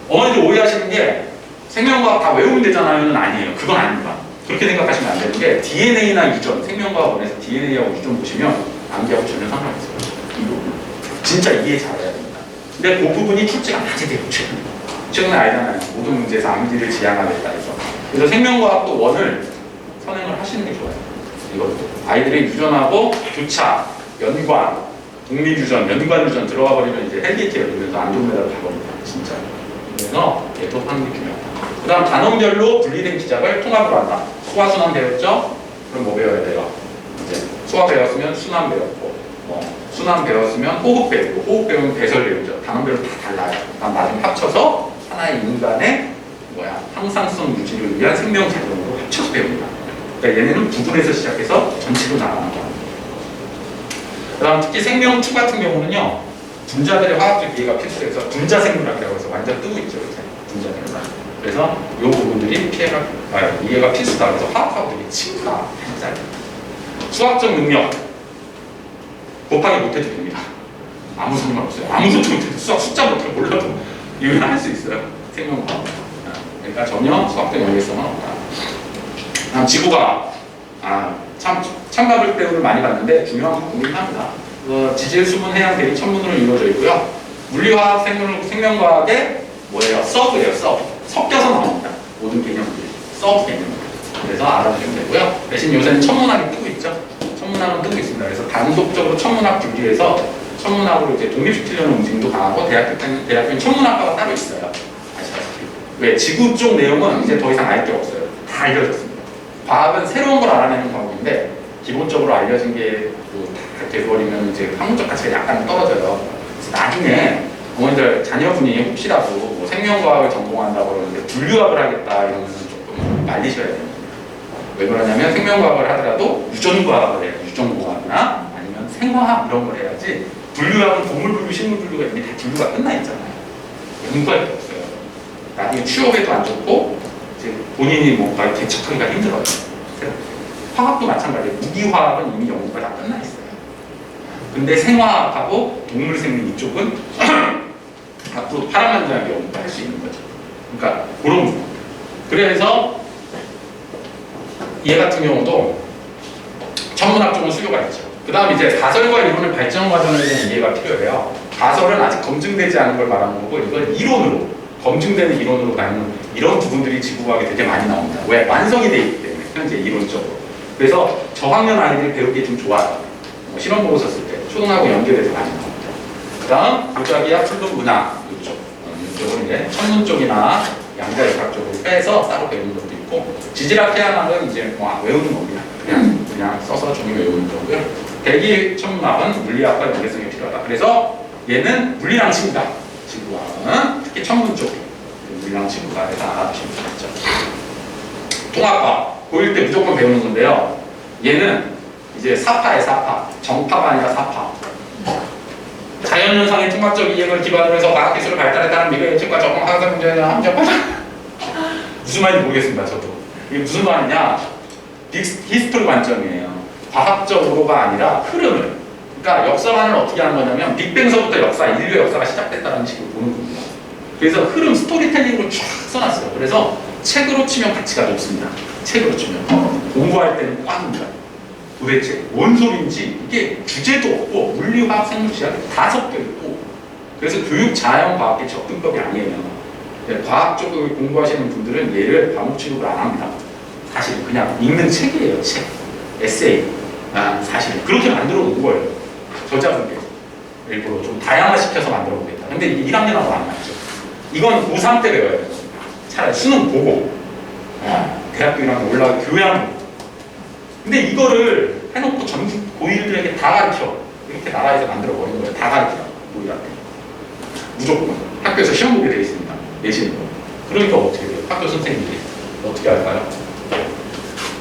어머니들 오해하시는 게 생명과학 다 외우면 되잖아요는 아니에요. 그건 아닙니다. 그렇게 생각하시면 안 되는 게 DNA나 유전, 생명과학원에서 DNA하고 유전 보시면 암기하고 전혀 상관없어요. 이 부분 진짜 이해 잘해야 됩니다. 근데 그 부분이 출제가 많이 돼요. 최근에 알잖아요. 모든 문제에서 암기를 지향하겠다 해서. 그래서 생명과학도 원을 선행을 하시는 게 좋아요. 이것도 아이들이 유전하고 교차, 연관, 독립유전, 연관유전 들어가 버리면 이제 헬기티 열리면서 안드로메다로 가버립니다. 진짜. 그래서 얘도 하는 게 중요하다. 그 다음 단원별로 분리된 기작을 통합으로 한다. 수화순환 배웠죠? 그럼 뭐 배워야 돼요? 이제 수화 배웠으면 순환 배웠고, 순환 배웠으면 호흡 배우고, 호흡 배우면 배설 배우죠. 단원 배우는 다 달라요. 나중에 합쳐서 하나의 인간의 항상성 유지를 위한 생명 자전으로 합쳐서 배웁니다. 그러니까 얘네는 구분해서 시작해서 전체로 나가는 거예요. 그다음 특히 생명추 같은 경우는요, 분자들의 화학적 이해가 필수해서 분자 생물학이라고 해서 완전 뜨고 있죠, 이제 분자 생물학. 그래서 이 부분들이 이해가 필수다. 그래서 화학하고 되게 친구다. 수학적 능력 곱하기 못해도 됩니다. 아무 상관없어요. 아무것도 못해도 수학 숫자 못해도 몰라도 이건 할 수 있어요. 생명과학. 그러니까 전혀 수학적 연계성은 없다. 다음 지구과학. 찬밥을 배우를 많이 봤는데 중요한 부분이긴 합니다. 지질, 수분, 해양, 대리, 천문으로 이루어져 있고요. 물리화학, 생명과학의 뭐예요? 서브예요. 섞여서 나옵니다. 모든 개념들이 서브 개념. 그래서 알아두시면 되고요. 대신 요새는 천문학이 뜨고 있죠. 천문학은 뜨고 있습니다. 그래서 단독적으로 천문학 교류에서 천문학으로 이제 독립시키려는 움직임도 강하고 대학교는 천문학과가 따로 있어요. 아시다시피. 왜? 지구 쪽 내용은 이제 더 이상 알 게 없어요. 다 알려졌습니다. 과학은 새로운 걸 알아내는 과목인데 기본적으로 알려진 게 다 돼버리면 이제 학문적 가치가 약간 떨어져요. 그래서 나중에 어머니들 자녀분이 혹시라도 뭐 생명과학을 전공한다고 그러는데 분류학을 하겠다 이러면 조금 말리셔야 됩니다. 왜 그러냐면 생명과학을 하더라도 유전과학을 해요. 유전공학이나 아니면 생화학 이런 걸 해야지 분류학은 동물분류, 식물분류가 이미 다 분류가 끝나 있잖아요. 연구할 게 없어요. 나중에 취업에도 안 좋고 이제 본인이 뭔가 개척하기가 힘들어요. 화학도 마찬가지예요. 무기화학은 이미 연구가 다 끝나 있어요. 근데 생화학하고 동물생물 이쪽은 앞으로 파란만장하게 연구를 할 수 있는 거죠. 그러니까 그런 부분. 그래서 얘 같은 경우도 천문학 쪽은 수요가 있죠. 그 다음 이제 가설과 이론의 발전 과정에 대한 이해가 필요해요. 가설은 아직 검증되지 않은 걸 말하는 거고 이걸 이론으로 검증되는 이론으로 가는 이런 부분들이 지구과학에 되게 많이 나옵니다. 왜? 완성이 돼 있기 때문에 현재 이론적으로. 그래서 저학년 아이들이 배우기 좀 좋아요. 실험 보고 썼을 때 초등하고 연계돼서 많이 나옵니다. 그 다음 도자기야 풀도 문학 이쪽은 이제 천문 쪽이나 양자역학 쪽으로 빼서 따로 배우는 것도 있고 지질학 해양학은 이제 외우는 겁니다. 그냥 써서 종이 외우는 거고요. 대기 천문학은 물리학과 연계성이 필요하다. 그래서 얘는 물리랑 친구다. 지구과학은 특히 천문 쪽 물리랑 친구다. 해서 알아두시면 되겠죠. 통합과 고일 때 무조건 배우는 건데요. 얘는 이제 사파에 사파, 정파가 아니라 사파. 자연현상의 통합적 이해를 기반으로 해서 과학기술을 발달했다는 미래 예측과 적응 항상 문제에 대한 함정파다. 무슨 말인지 모르겠습니다. 저도 이게 무슨 말이냐? 히스토리 관점이에요. 과학적으로가 아니라 흐름을. 그러니까 역사관을 어떻게 하는 거냐면 빅뱅서부터 역사, 인류의 역사가 시작됐다는 식으로 보는 겁니다. 그래서 흐름 스토리텔링으로 쫙 써놨어요. 그래서 책으로 치면 가치가 높습니다. 책으로 치면 공부할 때는 꽉입니다. 도대체 뭔 소리인지 이게 주제도 없고 물리화학, 생물지학 다 섞여 있고 그래서 교육 자연과학의 접근법이 아니에요. 과학 쪽을 공부하시는 분들은 얘를 과목 취급을 안 합니다. 사실 그냥 읽는 책이에요. 책, 에세이. 사실 그렇게 만들어 놓은 거예요. 저자분께서 일부러 좀 다양화시켜서 만들어 보겠다. 근데 이게 1학년하고 안 맞죠. 이건 고3 때 배워야 돼요. 차라리 수능 보고 대학교 1학년 올라가 교양. 근데 이거를 해놓고 전국 고1들에게 다 가르쳐. 이렇게 나라에서 만들어 버린 거예요. 다 가르쳐. 고1한테. 무조건 학교에서 시험 보게 돼 있습니다. 내시는 거. 그러니까 어떻게 돼요? 학교 선생님들이 어떻게 할까요?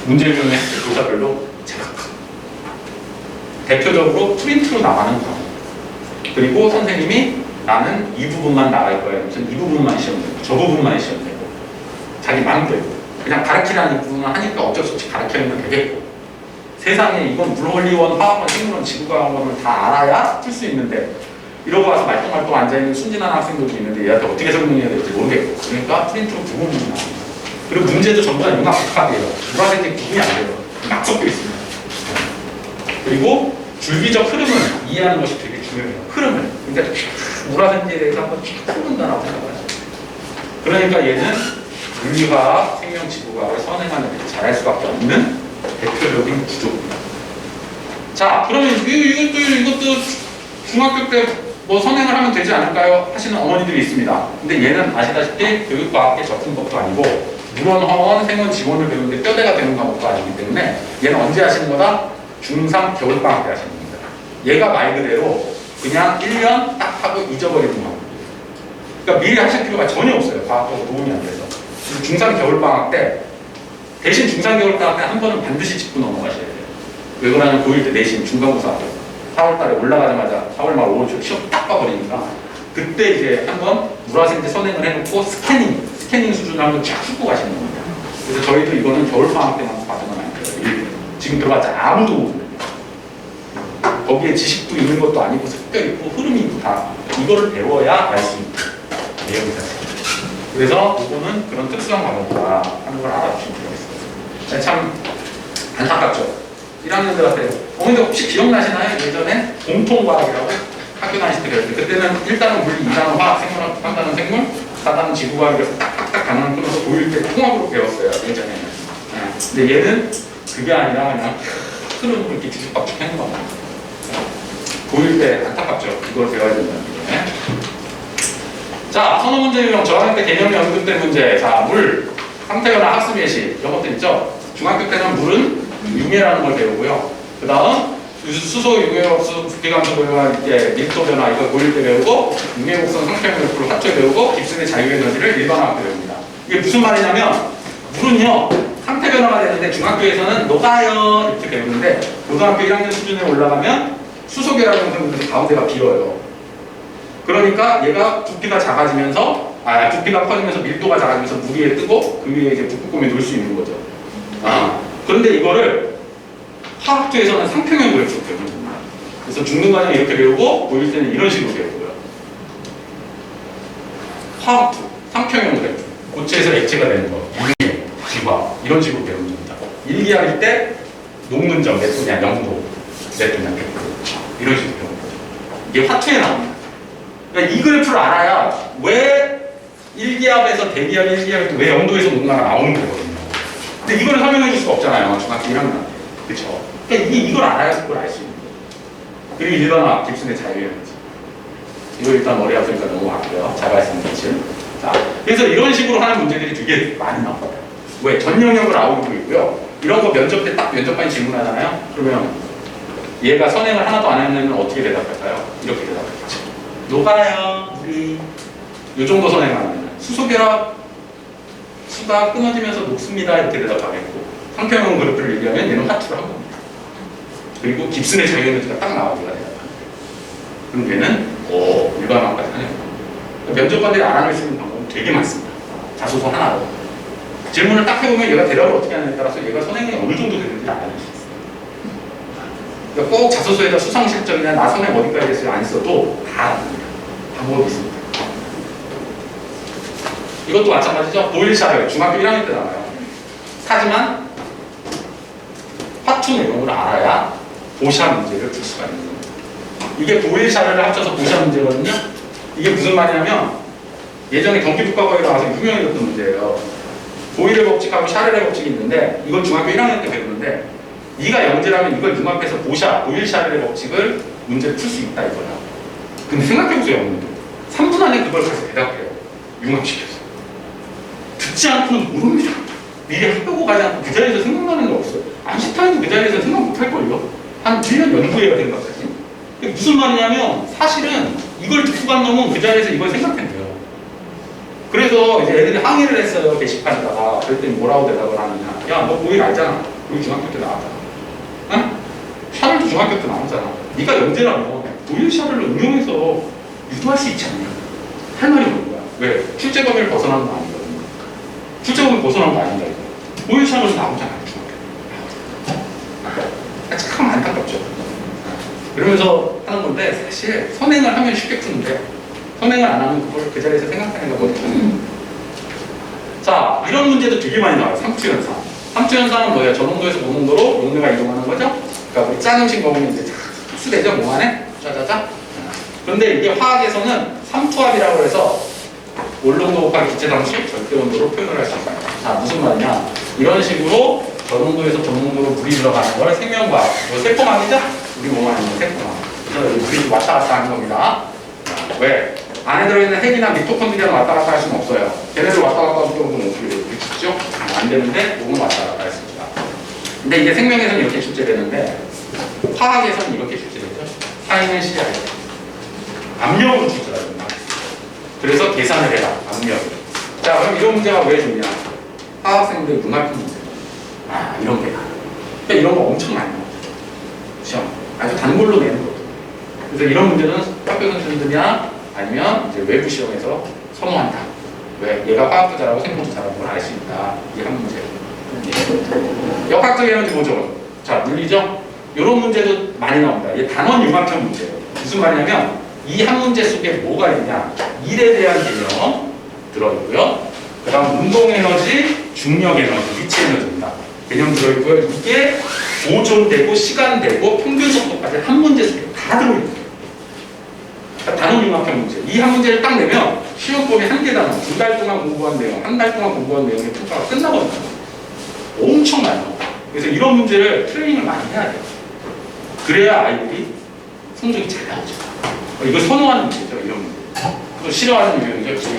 문제명의 학교 교사별로 제각각. 대표적으로 프린트로 나가는 과목. 그리고 선생님이 나는 이 부분만 나갈 거야. 무슨 이 부분만 시험 되고 저 부분만 시험 되고 자기 마음대로 그냥 가르치라는 부분을 하니까 어쩔 수 없이 가르치면 되겠고 세상에 이건 물원리원, 화학원, 생물원, 지구과학원을 다 알아야 풀 수 있는데 이러고 와서 말똥말똥 앉아있는 순진한 학생들도 있는데 얘한테 어떻게 설명해야 될지 모르겠고 그러니까 프린트로 구분이 나옵니다. 그리고 문제도 전부 다 융합복합이에요. 물화생식 구분이 안 돼요. 막 섞여 있습니다. 그리고 줄기적 흐름을 이해하는 것이 되게 중요해요. 흐름을. 그러니까 물화생지에 대해서 한번 쫙 훑는다라고 생각하죠. 그러니까 얘는 물리화학, 생명지구과학을 선행하는 데 잘할 수밖에 없는 대표적인 구조입니다. 자, 그러면 이것도 중학교 때 뭐 선행을 하면 되지 않을까요? 하시는 어머니들이 있습니다. 근데 얘는 아시다시피 교육과학의 접근법도 아니고 물원, 화원, 생원, 지원을 배우는데 뼈대가 되는 과목도 아니기 때문에 얘는 언제 하시는 거다? 중3 겨울방학 때 하시는 겁니다. 얘가 말 그대로 그냥 1년 딱 하고 잊어버리는 방법이에요. 그러니까 미리 하실 필요가 전혀 없어요. 과학적으로 도움이 안 돼서. 중3 겨울방학 때 대신 중3 겨울방학 때 한 번은 반드시 짚고 넘어가셔야 돼요. 왜 그러냐면 고1 때 내신 중간고사 4월달에 올라가자마자 4월 말 5월 초 시험 딱 봐버리니까 그때 이제 한번 물화생제 선행을 해놓고 스캐닝 수준을 한번 쫙 훑고 가시는 겁니다. 그래서 저희도 이거는 겨울방학 때만 받으면 안 돼요. 지금 들어봤자 아무도 모르는 거기에 지식도 있는 것도 아니고 섞여 있고 흐름이 있고 다 이거를 배워야 알 수 있는 내용이 자체입니다. 그래서 이거는 그런 특수한 과목이다 하는 걸 알아주시면 되겠습니다. 참 안타깝죠. 1학년들한테 근데 혹시 기억나시나요? 예전에 공통과학이라고 학교 다니실 때 배웠을 때 그때는 1단은 물리, 2단은 화학, 생물, 3단은 생물, 4단은 지구과학이라서 딱딱딱 가능한 끊어서 보일 때 통합으로 배웠어요. 예전에는. 근데 얘는 그게 아니라 그냥 흐름을 이렇게 뒤죽박죽 하는 겁니다. 보일 때 안타깝죠. 이걸 배워야 된다는 게. 자, 선호 문제 유형, 저학년 때 개념 연습 문제. 자, 물, 상태변화, 학습 예시 이런 것들 있죠. 중학교 때는 물은 융해라는 걸 배우고요. 그 다음 수소, 융해옥수, 부피감소 변화, 밀도 변화 이걸 보일 때 배우고 융해곡선, 상태변화, 화초에 배우고 깁슨의 자유에너지를 일반화학 배웁니다. 이게 무슨 말이냐면 물은요 상태 변화가 되는데 중학교에서는 녹아요 이렇게 배우는데 고등학교 1학년 수준에 올라가면 수소계라는 성분에서 가운데가 비어요. 그러니까 얘가 부피가 작아지면서 부피가 커지면서 밀도가 작아지면서 물 위에 뜨고 그 위에 이제 북극곰이 놀 수 있는 거죠. 그런데 이거를 화학투에서는 상평형 그래프로 배우는 겁니다. 그래서 중등 과정 이렇게 배우고 보일 때는 이런 식으로 배우고요. 화학투, 상평형 그래프, 고체에서 액체가 되는 거, 유리, 기화 이런 식으로 배우는 겁니다. 일기학일 때 녹는 점, 몇 도냐, 0도, 몇 도냐, 100도 이런 식으로 배우는 거죠. 이게 화투에 나옵니다. 그러니까 이 그래프를 알아야 왜 1기압에서 대기압, 1기압일 때 왜 0도에서 녹나가 나오는 거거든요. 근데 이거는 설명해 줄 수가 없잖아요. 중학교 1학년한테. 그쵸? 그러니까 이걸 알아야 그걸 알 수 있는 거예요. 그리고 일반화학, 깁슨의 자유에너지. 이거 일단 머리 아프니까 넘어갈게요. 자가있습니다. 자, 그래서 이런 식으로 하는 문제들이 되게 많이 나와요. 왜? 전 영역을 아우르고 있고요. 이런 거 면접 때 딱 면접관이 질문하잖아요. 그러면 얘가 선행을 하나도 안 했는데 어떻게 대답할까요? 이렇게 대답하겠죠. 녹아요, 물이. 이 정도 선행을 하면 수소결합 수가 끊어지면서 녹습니다. 이렇게 대답하겠고 상평형 그래프를 얘기하면 얘는 화투를 한 겁니다. 그리고 깁슨의 자유에너지가 딱 나와줘야 대답합니다. 그럼 얘는 일반화까지 하는 겁니다. 면접관들이 알아낼 수 있는 방법은 되게 많습니다. 자소서 하나로. 질문을 딱 해보면 얘가 대답을 어떻게 하느냐에 따라서 얘가 선행이 어느 정도 되는지 알아낼 수 있어요. 그러니까 꼭 자소서에다 수상실적이나 나 선행 어디까지 했어요 안 써도 다 알아냅니다. 방법이 있습니다. 이것도 마찬가지죠. 보일샤를 중학교 1학년 때 나와요. 하지만 화투 내용을 알아야 보샤 문제를 풀 수가 있는 겁니다. 이게 보일샤를 합쳐서 보샤 문제거든요. 이게 무슨 말이냐면 예전에 경기국가고에 나와서 유명해졌던 문제예요. 보일의 법칙하고 샤렐의 법칙이 있는데 이걸 중학교 1학년 때 배우는데 네가 영재라면 이걸 융합해서 보일 샤렐의 법칙을 문제를 풀 수 있다 이거야. 근데 생각해보세요. 3분 안에 그걸 가서 대답해요. 융합시켜서. 듣지 않고는 모릅니다. 미리 해보고 가지 않고 그 자리에서 생각나는 게 없어요. 아인슈타인도 그 자리에서 생각 못할걸요? 한 1년 연구해야 생각하지. 무슨 말이냐면 사실은 이걸 듣고 간 놈은 그 자리에서 이걸 생각했대요. 그래서 이제 애들이 항의를 했어요. 게시판에다가. 그랬더니 뭐라고 대답을 하느냐. 야, 너 보일 알잖아. 우리 중학교 때 나왔잖아. 응? 샤를도 중학교 때 나왔잖아. 네가 영재라면 보일 샤를을 응용해서 유도할 수 있지 않냐. 할 말이 뭐는 거야. 왜? 출제 범위를 벗어나는 거 아니거든요. 출제 범위를 벗어나는 거 아닌가 이거. 보일 샤를은 나오잖아요. 중학교. 참 안타깝죠. 그러면서 하는 건데 사실 선행을 하면 쉽게 푸는데 선행을 안 하면 그걸 그 자리에서 생각하는 거거든요. 자, 이런 문제도 되게 많이 나와요. 삼투현상. 삼투현상은 뭐예요? 저농도에서 고농도로 용매가 이동하는 거죠? 그러니까 우리 짠 음식 먹으면 이제 흡수되죠? 몸 안에? 짜자자. 그런데 이게 화학에서는 삼투압이라고 해서 온온도 곱하기 기체 방식 절대 온도로 표현을 할 수 있어요. 자, 무슨 말이냐? 이런 식으로 저농도에서 고농도로 물이 들어가는 걸 생명과학. 세포망이죠? 우리 몸 안에 있는 세포망. 그래서 물이 왔다 갔다 하는 겁니다. 왜? 안에 들어있는 핵이나 미토콘드리아는 왔다 갔다 할 수는 없어요. 걔네들 왔다 갔다 하는 경우는 어떻게 돼요? 죽죠? 안 되는데 몸은 왔다 갔다 할 수 있다. 근데 이게 생명에서는 이렇게 출제되는데 화학에서는 이렇게 출제되죠. 파이는 CI. 압력으로 출제하는 거야. 그래서 계산을 해라. 압력. 자, 그럼 이런 문제가 왜 좋냐? 화학생들 융합형 문제. 아, 이런 게 나와요. 그러니까 이런 거 엄청 많이 나와요. 시험. 아주 단골로 내는 거죠. 그래서 이런 문제는 학교 선생님들이나 아니면 이제 외부 시험에서 선호한다. 왜? 얘가 화학도 잘하고 생물도 잘하는 걸 알 수 있다. 이게 한 문제예요. 역학적 에너지 뭐죠? 자, 물리죠? 이런 문제도 많이 나옵니다. 이게 단원 융합형 문제예요. 무슨 말이냐면 이 한 문제 속에 뭐가 있냐? 일에 대한 개념 들어있고요. 그 다음 운동에너지, 중력에너지, 위치에너지입니다. 개념 들어있고요. 이게 보존되고 시간되고 평균 속도까지 한 문제 속에 다 들어있어요. 그러니까 단원 융합형 문제. 이 한 문제를 딱 내면 시험범위 한 개 단원, 2달 동안 공부한 내용, 한 달 동안 공부한 내용의 평가가 끝나거든요. 엄청 많아요. 그래서 이런 문제를 트레이닝을 많이 해야 돼요. 그래야 아이들이 성적이 잘 나오죠. 이거 선호하는 문제죠, 이런 문제. 또 싫어하는 유형이죠,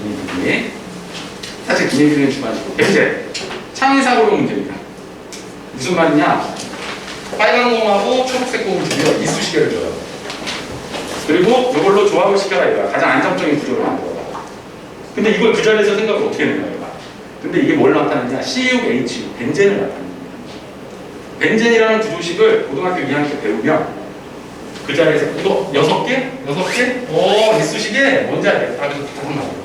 기내비리. 사실 기내비리는 주관식이고. 대체 창의사고력 문제입니다. 무슨 말이냐? 빨간 공하고 초록색 공을 주며 이쑤시개를 줘요. 그리고 이걸로 조합을 시켜라 이거야. 가장 안정적인 구조를 만들어라. 근데 이걸 그 자리에서 생각을 어떻게 내냐 이거야. 근데 이게 뭘 나타내냐? CuHu, 벤젠을 나타냅니다. 벤젠이라는 구조식을 고등학교 2학년 때 배우면 그 자리에서 이거 6개? 6개? 이쑤시개? 뭔지 알겠다. 그래서 다 생각해요.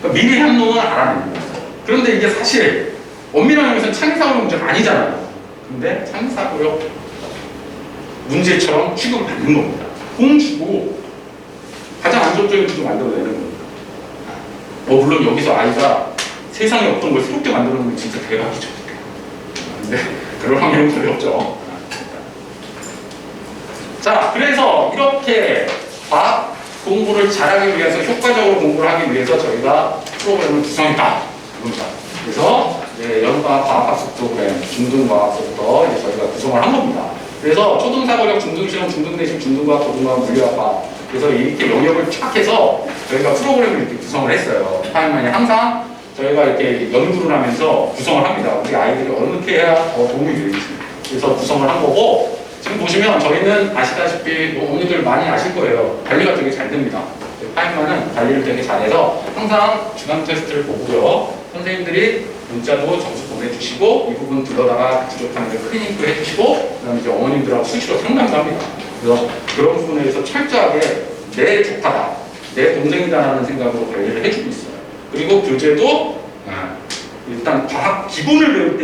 그러니까 미리 합론을 알아냅니다. 그런데 이게 사실 원민학 영역에서는 창의사고력 문제가 아니잖아요. 근데 창의사고력 문제처럼 취급받는 겁니다. 공 주고 가장 안정적인 구조 만들어내는 겁니다. 물론 여기서 아이가 세상에 없던 걸 새롭게 만들어내는 건 진짜 대박이죠. 근데 그럴 확률은 거의 없죠. 자, 그래서 이렇게 과학 공부를 잘하기 위해서 효과적으로 공부를 하기 위해서 저희가 프로그램을 구성했다. 그래서 이제 연과학 과학학습 프로그램, 중등과학서부터 이제 저희가 구성을 한 겁니다. 그래서 초등사고력, 중등실험, 중등내신, 중등과학, 고등과학, 물리학, 과학. 그래서 이렇게 영역을 쫙 해서 저희가 프로그램을 이렇게 구성을 했어요. 파이만이 항상 저희가 이렇게 연구를 하면서 구성을 합니다. 우리 아이들이 어떻게 해야 더 도움이 되는지. 그래서 구성을 한 거고, 지금 보시면 저희는 아시다시피 어머니들 많이 아실 거예요. 관리가 되게 잘 됩니다. 파이만은 관리를 되게 잘해서 항상 주간 테스트를 보고요. 선생님들이 문자도 점수 보내주시고 이 부분 들러다가 부족한 걸 클리닉도 해주시고 그다음에 이제 어머님들하고 수시로 상담도 합니다. 그래서 그런 부분에 대해서 철저하게 내 조카다, 내 동생이다라는 생각으로 관리를 해주고 있어요. 그리고 교재도 일단 과학 기본을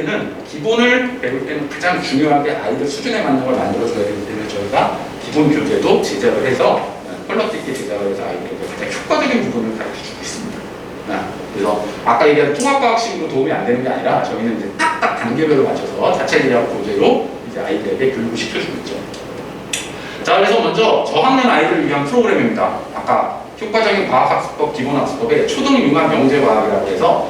배울 때는 가장 중요하게 아이들 수준에 맞는 걸 만들어줘야 되기 때문에 저희가 기본 교재도 제작을 해서 퀄러티 있게 제작을 해서 아이들에게 가장 효과적인 부분을 가르쳐주고 있습니다. 그래서 아까 얘기한 통합과학식으로 도움이 안 되는 게 아니라 저희는 이제 딱딱 단계별로 맞춰서 자체 제작 교재로 이제 아이들에게 교육을 시켜주고 있죠. 자, 그래서 먼저 저학년 아이들을 위한 프로그램입니다. 아까 효과적인 과학학습법, 기본학습법에 초등융합 영재과학이라고 해서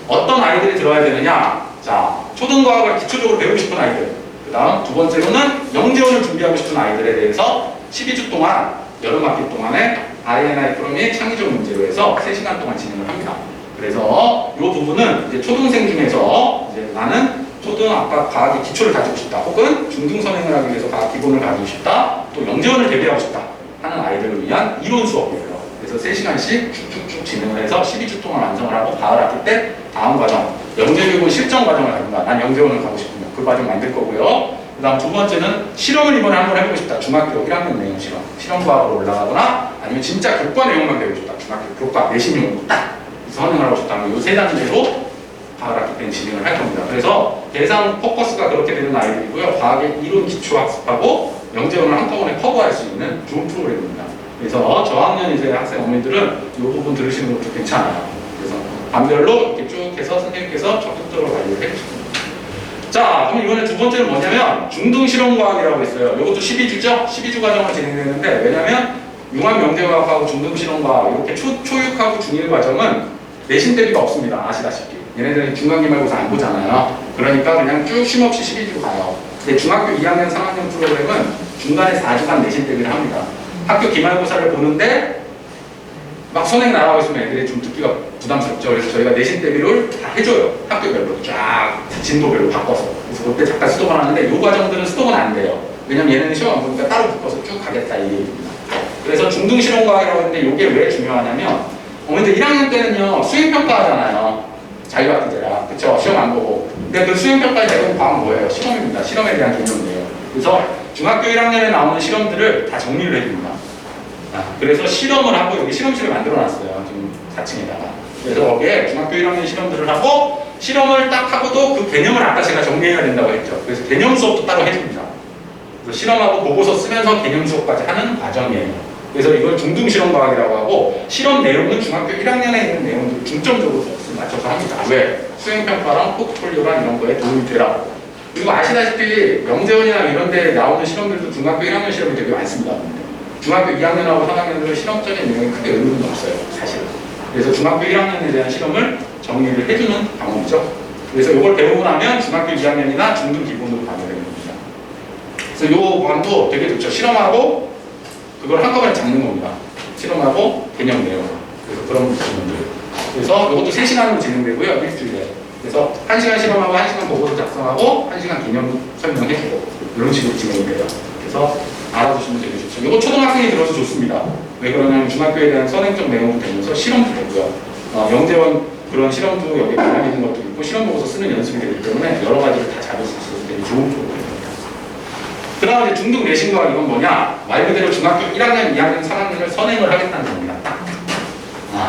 어떤 아이들이 들어야 되느냐? 자, 초등과학을 기초적으로 배우고 싶은 아이들. 그 다음 두 번째로는 영재원을 준비하고 싶은 아이들에 대해서 12주 동안 여름학기 동안에 R&I 프로 및 창의적 문제로 해서 3시간 동안 진행을 합니다. 그래서 이 부분은 이제 초등생 중에서 이제 나는 초등학과 과학의 기초를 가지고 싶다. 혹은 중등 선행을 하기 위해서 과학 기본을 가지고 싶다. 또 영재원을 대비하고 싶다. 하는 아이들을 위한 이론 수업이에요. 그래서 3시간씩 쭉쭉쭉 진행을 해서 12주 동안 완성을 하고 가을 학기 때 다음 과정, 영재교육은 실전 과정을 가진다. 난 영재원을 가고 싶으면 그 과정 만들 거고요. 그 다음 두 번째는 실험을 이번에 한번 해보고 싶다. 중학교 1학년 내용 실험과학으로 올라가거나 아니면 진짜 교과 내용만 배우고 싶다. 중학교 교과 내신 용어 딱 선행을 하고 싶다면 이 세 단계로 가을 학기 때는 진행을 할 겁니다. 그래서 대상 포커스가 그렇게 되는 아이들이고요. 과학의 이론 기초 학습하고 영재원을 한꺼번에 커버할 수 있는 좋은 프로그램입니다. 그래서 저학년 이제 학생 어머니들은 이 부분 들으시는 것도 괜찮아요. 그래서 반별로 이렇게 쭉 해서 선생님께서 적극적으로 관리를 해주십니다. 자, 그럼 이번에 두 번째는 뭐냐면 중등실험과학이라고 있어요. 이것도 12주죠? 12주 과정을 진행되는데 왜냐면 융합영재과학하고 중등실험과학 이렇게 초육하고 중일 과정은 내신 대비가 없습니다. 아시다시피. 얘네들은 중간기말고사 안 보잖아요. 그러니까 그냥 쭉 쉼없이 12주 가요. 근데 중학교 2학년, 3학년 프로그램은 중간에 4주간 내신 대비를 합니다. 학교 기말고사를 보는데 막 선행 나가고 있으면 애들이 좀 듣기가 부담스럽죠. 그래서 저희가 내신 대비를 다 해줘요. 학교별로 쫙 진도별로 바꿔서. 그래서 그때 잠깐 스톱을 하는데 이 과정들은 스톱은 안 돼요. 왜냐면 얘네는 시험 안 보니까 따로 묶어서 쭉 가겠다 이 얘기입니다. 그래서 중등 실용과학이라고 했는데 이게 왜 중요하냐면 어머니들 1학년 때는요 수행평가 하잖아요. 자유학기제라. 그쵸? 시험 안 보고. 근데 그 수행평가의 대부분 과학 뭐예요? 실험입니다. 실험에 대한 개념이에요. 그래서 중학교 1학년에 나오는 실험들을 다 정리를 해줍니다. 그래서 실험을 하고 여기 실험실을 만들어놨어요. 지금 4층에다가. 그래서 거기에 중학교 1학년 실험들을 하고 실험을 딱 하고도 그 개념을 아까 제가 정리해야 된다고 했죠. 그래서 개념 수업도 따로 해줍니다. 그래서 실험하고 보고서 쓰면서 개념 수업까지 하는 과정이에요. 그래서 이걸 중등 실험과학이라고 하고 실험 내용은 중학교 1학년에 있는 내용들 중점적으로 맞춰서 합니다. 왜? 수행평가랑 포트폴리오랑 이런 거에 도움이 되라고. 그리고 아시다시피 영재원이나 이런 데 나오는 실험들도 중학교 1학년 실험이 되게 많습니다. 중학교 2학년하고 3학년들은 실험적인 내용이 크게 의미는 없어요. 사실은. 그래서 중학교 1학년에 대한 실험을 정리를 해주는 방법이죠. 그래서 이걸 배우고 나면 중학교 2학년이나 중등 기본으로 가게 되는 겁니다. 그래서 이 방도 되게 좋죠. 실험하고 그걸 한꺼번에 잡는 겁니다. 실험하고 개념 내용. 그래서 그런 부분들. 그래서 이것도 3시간으로 진행되고요. 일주일에. 그래서 1시간 실험하고 1시간 보고서 작성하고 1시간 개념 설명해주고 이런 식으로 진행이 돼요. 그래서 알아두시면 되게 좋죠. 이거 초등학생이 들어서 좋습니다. 왜 그러냐면 중학교에 대한 선행적 내용도 되면서 실험도 되고요. 영재원 그런 실험도 여기 관련 있는 것도 있고 실험 보고서 쓰는 연습이 되기 때문에 여러 가지를 다 잡을 수 있어서 되게 좋은 프로그램입니다. 그 다음에 이제 중등 내신과학 이건 뭐냐? 말 그대로 중학교 1학년, 2학년, 3학년을 선행을 하겠다는 겁니다.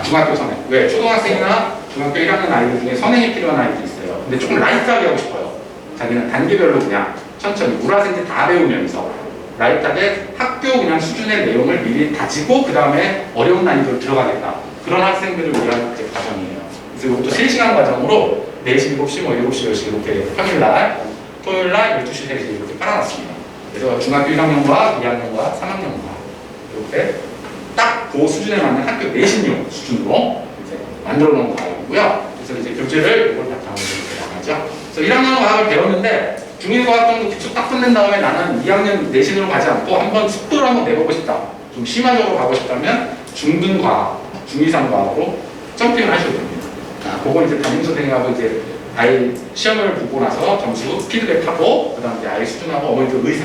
중학교 선행. 왜? 초등학생이나 중학교 1학년 아이들 중에 선행이 필요한 아이들이 있어요. 근데 조금 라이트하게 하고 싶어요. 자기는 단계별로 그냥 천천히 물화생지 다 배우면서 라이트하게 학교 그냥 수준의 내용을 미리 다지고 그 다음에 어려운 난이도로 들어가겠다. 그런 학생들을 위한 이제 과정이에요. 그래서 이것도 3시간 과정으로 4시, 7시, 뭐 7시, 10시 이렇게 평일날, 토요일날 12시, 3시 이렇게 깔아놨습니다. 그래서 중학교 1학년과 2학년과 3학년과 이렇게 딱 그 수준에 맞는 학교 내신용 수준으로 이제 만들어 놓은 과학이고요. 그래서 이제 교재를 이걸 바탕으로 이렇게 나가죠. 그래서 1학년 과학을 배웠는데 중1과학 정도 기초 딱 끝낸 다음에 나는 2학년 내신으로 가지 않고 한번 속도를 한번 내보고 싶다. 좀 심화적으로 가고 싶다면 중등과학, 중2/3과학으로 점핑을 하셔도 됩니다. 그건 이제 담임선생님하고 이제 아이 시험을 보고 나서 점수 피드백하고 그 다음 이제 아이 수준하고 어머니들 의사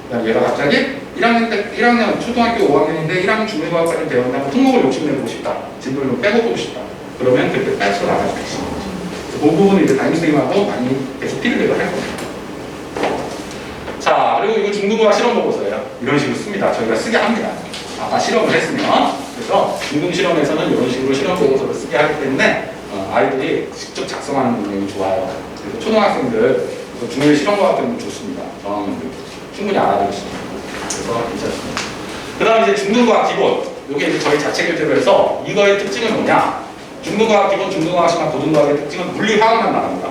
그 다음 얘가 갑자기 1학년 초등학교 5학년인데 1학년 중1과학까지 배운다고 특목을 욕심내고 싶다. 진도를 좀 빼고 보고 싶다. 그러면 그때 빼서 나가서 되시는 거죠. 그 부분은 이제 담임선생님하고 많이 계속 피드백을 할 겁니다. 자, 그리고 이거 중등과학 실험 보고서예요. 이런 식으로 씁니다. 저희가 쓰게 합니다. 아까 실험을 했으면. 그래서 중등 실험에서는 이런 식으로 실험 보고서를 쓰게 하기 때문에 아이들이 직접 작성하는 능력이 좋아요. 그래서 초등학생들, 중1 실험과학들은 좋습니다. 저학년들 충분히 알아들을 수 있습니다. 그래서 괜찮습니다. 그 다음 이제 중등과학 기본. 이게 이제 저희 자체 교재로 해서 이거의 특징은 뭐냐? 중등과학 기본, 중등과학 심화, 고등과학의 특징은 물리화학만 나갑니다.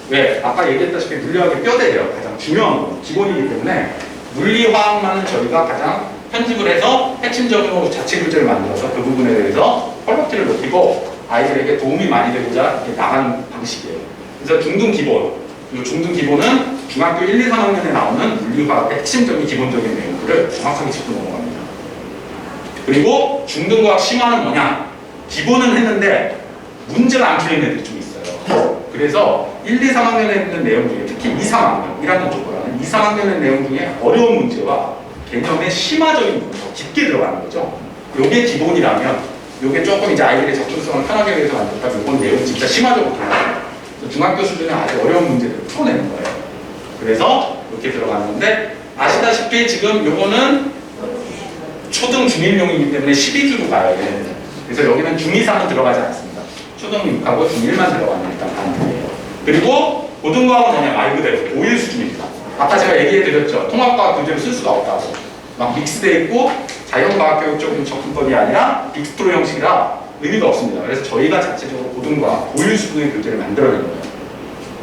왜? 아까 얘기했다시피 물리학의 뼈대예요. 가장 중요한 거, 기본이기 때문에 물리화학만은 저희가 가장 편집을 해서 핵심적으로 자체 교재를 만들어서 그 부분에 대해서 퀄리티를 높이고 아이들에게 도움이 많이 되고자 이렇게 나가는 방식이에요. 그래서 중등 기본, 이 중등 기본은 중학교 1, 2, 3학년에 나오는 물리화학의 핵심적인 기본적인 내용들을 정확하게 짚고 넘어갑니다. 그리고 중등과학 심화는 뭐냐? 기본은 했는데 문제가 안 풀리는 애들이 좀 있어요. 그래서 1, 2, 3학년에 있는 내용 중에 특히 2, 3학년, 1학년 쪽보다는 2, 3학년의 내용 중에 어려운 문제와 개념의 심화적인 부분이 깊게 들어가는 거죠. 이게 기본이라면 이게 조금 이제 아이들의 접근성을 편하게 위해서 만들었다면 이건 내용이 진짜 심화적으로 들어가요. 중학교 수준의 아주 어려운 문제들을 풀어내는 거예요. 그래서 이렇게 들어가는데 아시다시피 지금 요거는 초등 중1용이기 때문에 12주로 가요. 그래서 여기는 중2/3은 들어가지 않습니다. 초등 6하고 중1만 들어가는 일단 반응이에요. 그리고 고등과학은 뭐냐 말 그대로 5일 수준입니다. 아까 제가 얘기해드렸죠. 통합과학 교재를 쓸 수가 없다고. 막 믹스되어 있고 자연과학교육적인 접근법이 아니라 빅스프로 형식이라 의미가 없습니다. 그래서 저희가 자체적으로 고등과학 5일 수준의 교재를 만들어낸 거예요.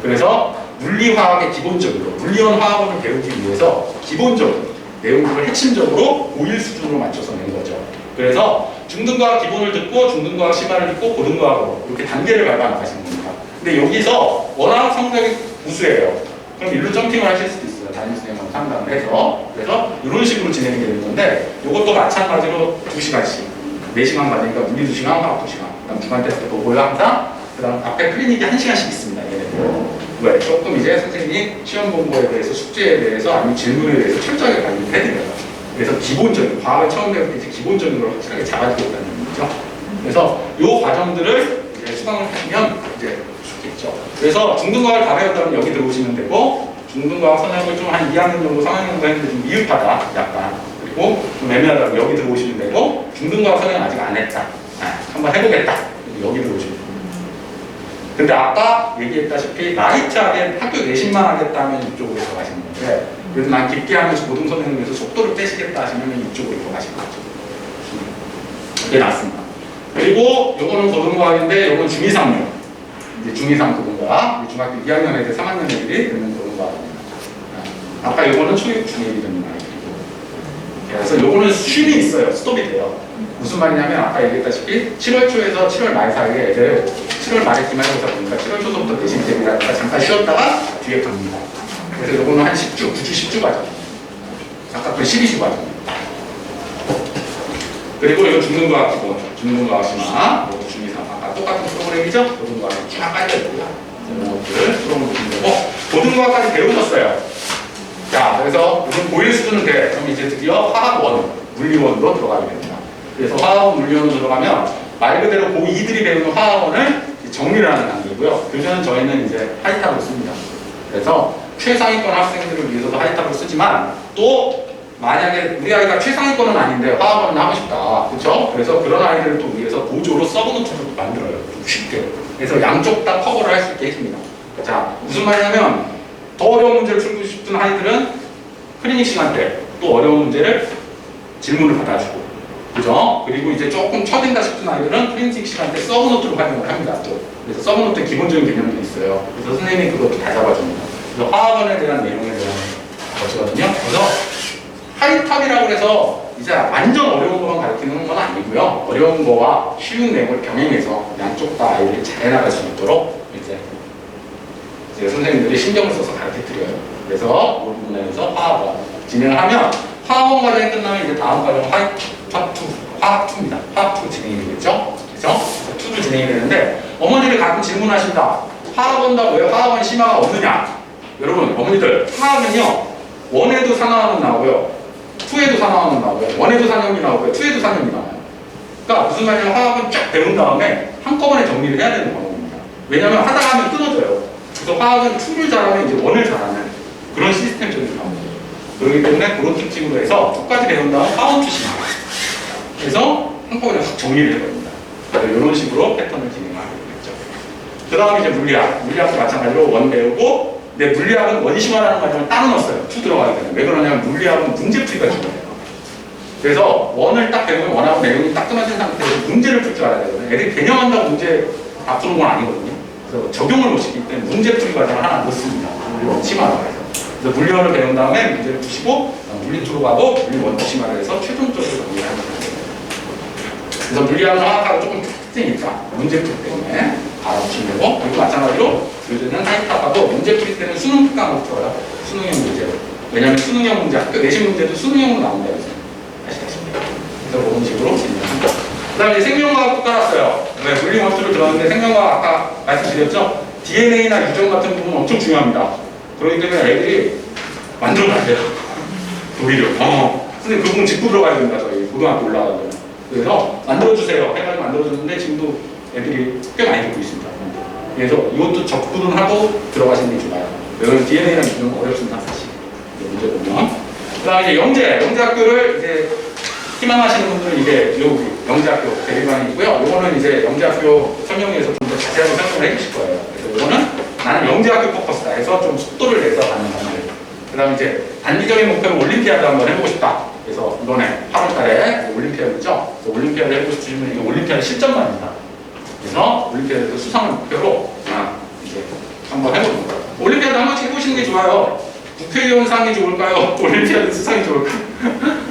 그래서 물리화학의 기본적으로 물리원 화학원을 배우기 위해서 기본적으로 내용들을 핵심적으로 5일 수준으로 맞춰서 낸 거죠. 그래서 중등과학 기본을 듣고 중등과학 심화를 듣고 고등과학으로 이렇게 단계를 밟아 나가시는 겁니다. 근데 여기서 워낙 성적이 우수해요. 그럼 일로 점핑을 하실 수도 있어요. 담임선생님하고 상담을 해서. 그래서 이런 식으로 진행이 되는 건데 이것도 마찬가지로 2시간씩 4시간 받으니까 물리 2시간, 화학 2시간 그 다음 중간 테스트 보고요 항상 그 다음 앞에 클리닉이 1시간씩 있습니다. 얘네들. 왜? 조금 이제 선생님이 시험 공부에 대해서 숙제에 대해서 아니면 질문에 대해서 철저하게 관리를 해드려요. 그래서 기본적인, 과학을 처음 배울 때 이제 기본적인 걸 확실하게 잡아주고 있다는 얘기죠. 그래서 이 과정들을 이제 수강을 하시면 이제 좋겠죠. 그래서 중등과학을 다 배웠다면 여기 들어오시면 되고, 중등과학 선행을 좀 한 2학년 정도, 3학년 정도 했는데 좀 미흡하다, 약간. 그리고 좀 애매하다면 여기 들어오시면 되고, 중등과학 선행 아직 안 했다. 한번 해보겠다. 여기 들어오시면 됩니다. 근데 아까 얘기했다시피 라이트하게 학교 내신만 하겠다면 이쪽으로 들어가시는 건데, 그래서 난 깊게 하면서 고등 선생님에서 속도를 빼시겠다 하시면 이쪽으로 들어가시는 거죠. 이게 낫습니다. 그리고 요거는 고등과학인데 요건 중2, 3류. 이제 중2, 3 고등과학, 중학교 2학년 애들, 3학년 애들이 듣는 고등과학입니다. 아까 요거는 초육 중일이 듣는 아이들이고. 그래서 요거는 쉼이 있어요. 스톱이 돼요. 무슨 말이냐면 아까 얘기했다시피 7월 초에서 7월 말 사이에 애들 7월 말에 기말고사 보니까 7월 초부터 내신 대비하다가 잠깐 쉬었다가 뒤에 갑니다. 그래서 요거는 한 10주, 9주, 10주 과정. 아까 그 12주 과정. 그리고 이거 중등과학 기본, 중등과학 심화, 이것도 중2, 3. 아까 똑같은 프로그램이죠? 고등과학이 쫙 깔려있고요. 이런 것들을 프로그램을 보시면 되고, 고등과학까지 배우셨어요. 자, 그래서 이건 고1 수준은 돼. 그럼 이제 드디어 화학원, 물리원으로 들어가게 됩니다. 그래서 화학원, 물리원으로 들어가면 말 그대로 고2들이 배우는 화학원을 정리를 하는 단계이고요. 교재는 저희는 이제 하이탑을 씁니다. 그래서 최상위권 학생들을 위해서도 하이탑을 쓰지만 또 만약에 우리 아이가 최상위권은 아닌데 화학원을 하고 싶다. 그렇죠? 그래서 그런 아이들을 또 위해서 보조로 서브노트를 만들어요. 좀 쉽게. 그래서 양쪽 다 커버를 할 수 있게 해줍니다. 자, 무슨 말이냐면 더 어려운 문제를 풀고 싶은 아이들은 클리닉 시간 때 또 어려운 문제를 질문을 받아주고, 그죠? 그리고 이제 조금 처진다 싶은 아이들은 클리닉 시간 때 서브노트를 활용을 합니다. 또. 그래서 서브노트의 기본적인 개념도 있어요. 그래서 선생님이 그것도 다 잡아줍니다. 그래서 화학원에 대한 내용에 대한 것이거든요. 그래서 하이탑이라고 해서 이제 완전 어려운 것만 가르치는 건 아니고요. 어려운 거와 쉬운 내용을 병행해서 양쪽 다 아이들이 잘 나갈 수 있도록 이제 선생님들이 신경을 써서 가르쳐 드려요. 그래서 이 부분에서 화학원 진행을 하면 화학원 과정이 끝나면 이제 다음 과정 화학2입니다. 화학2 진행이 되겠죠? 그죠? 2를 진행이 되는데 어머니들 가끔 질문하신다. 화학원다 왜 화학원 심화가 없느냐? 여러분 어머니들 화학은요 1에도 4나오면 나오고요 2에도 4나오면 나오고요 1에도 4년이 나오고요 2에도 4년이 나와요. 그러니까 무슨 말이냐면 화학은 쫙 배운 다음에 한꺼번에 정리를 해야 되는 방법입니다. 왜냐하면 하다가 하면 끊어져요. 그래서 화학은 2를 잘하면 이제 1을 잘하는 그런 시스템적인 방법이에요. 그렇기 때문에 그런 특징으로 해서 2까지 배운 다음 화원 출신 그래서 한꺼번에 확 정리를 해버립니다. 이런 식으로 패턴을 진행하게 되겠죠. 그 다음에 이제 물리학도 마찬가지로 1 배우고 근데 물리학은 원심화라는 과정을 따로 넣었어요. 2 들어가기 때문에. 왜 그러냐면 물리학은 문제풀이가 중요해요. 그래서 1을 딱 배우면 1하고 내용이 딱 끊어진 상태에서 문제를 풀 줄 알아야 되거든요. 애들이 개념한다고 문제 다 푸는 건 아니거든요. 그래서 적용을 못 시키기 때문에 문제풀이 과정을 하나 넣습니다. 원심화라고 해서. 그래서 물리원을 배운 다음에 문제를 푸시고 물리 쪽으로 가고 물리원 원심화를 해서 최종적으로 정리를 하는 거예요. 그래서 물리학은 화학하고 조금 특징이 있다. 문제풀이 때문에 알아보시면 되고 그리고 마찬가지로 교재는 하이탑하고 문제풀이 때는 수능 특강으로 들어요. 수능형 문제로. 왜냐하면 수능형 문제, 학교 내신 문제도 수능형으로 나온다고 했어요. 아시다시피. 그래서 그런 식으로 진행합니다. 그 다음에 생명과학도 깔았어요. 왜 물리원투를 들었는데 생명과학 아까 말씀드렸죠? DNA나 유전 같은 부분 엄청 중요합니다. 그렇기 때문에 애들이 만들어도 안 돼요. 오히려. 선생님 그 부분 짚고 들어가야 됩니다. 저희 고등학교 올라가면. 그래서 만들어주세요. 해가지고 만들어줬는데 지금도 애들이 꽤 많이 듣고 있습니다. 그래서 이것도 접근을 하고 들어가시는 게 좋아요. 왜냐면 DNA랑 유전은 어렵습니다. 사실. 문제 보면. 그 다음에 이제 영재학교를 이제 희망하시는 분들은 이제 여기 영재학교 대리반이고요. 이거는 이제 영재학교 설명회에서 좀 더 자세하게 설명을 해주실 거예요. 그래서 이거는 나는 영재학교 포커스다 해서 좀 속도를 내서 가는 방식. 그 다음에 이제 단기적인 목표는 올림피아드 한번 해보고 싶다. 그래서 이번에 8월 달에 올림피아드 있죠? 그래서 올림피아드 해보고 싶으면 이게 올림피아드 실전반입니다. 그래서 올림피아드에서 수상을 목표로 이제 한번 해보는 거예요. 올림피아드 한 번씩 해보시는 게 좋아요. 국회의원상이 좋을까요? 올림피아드 수상이 좋을까요?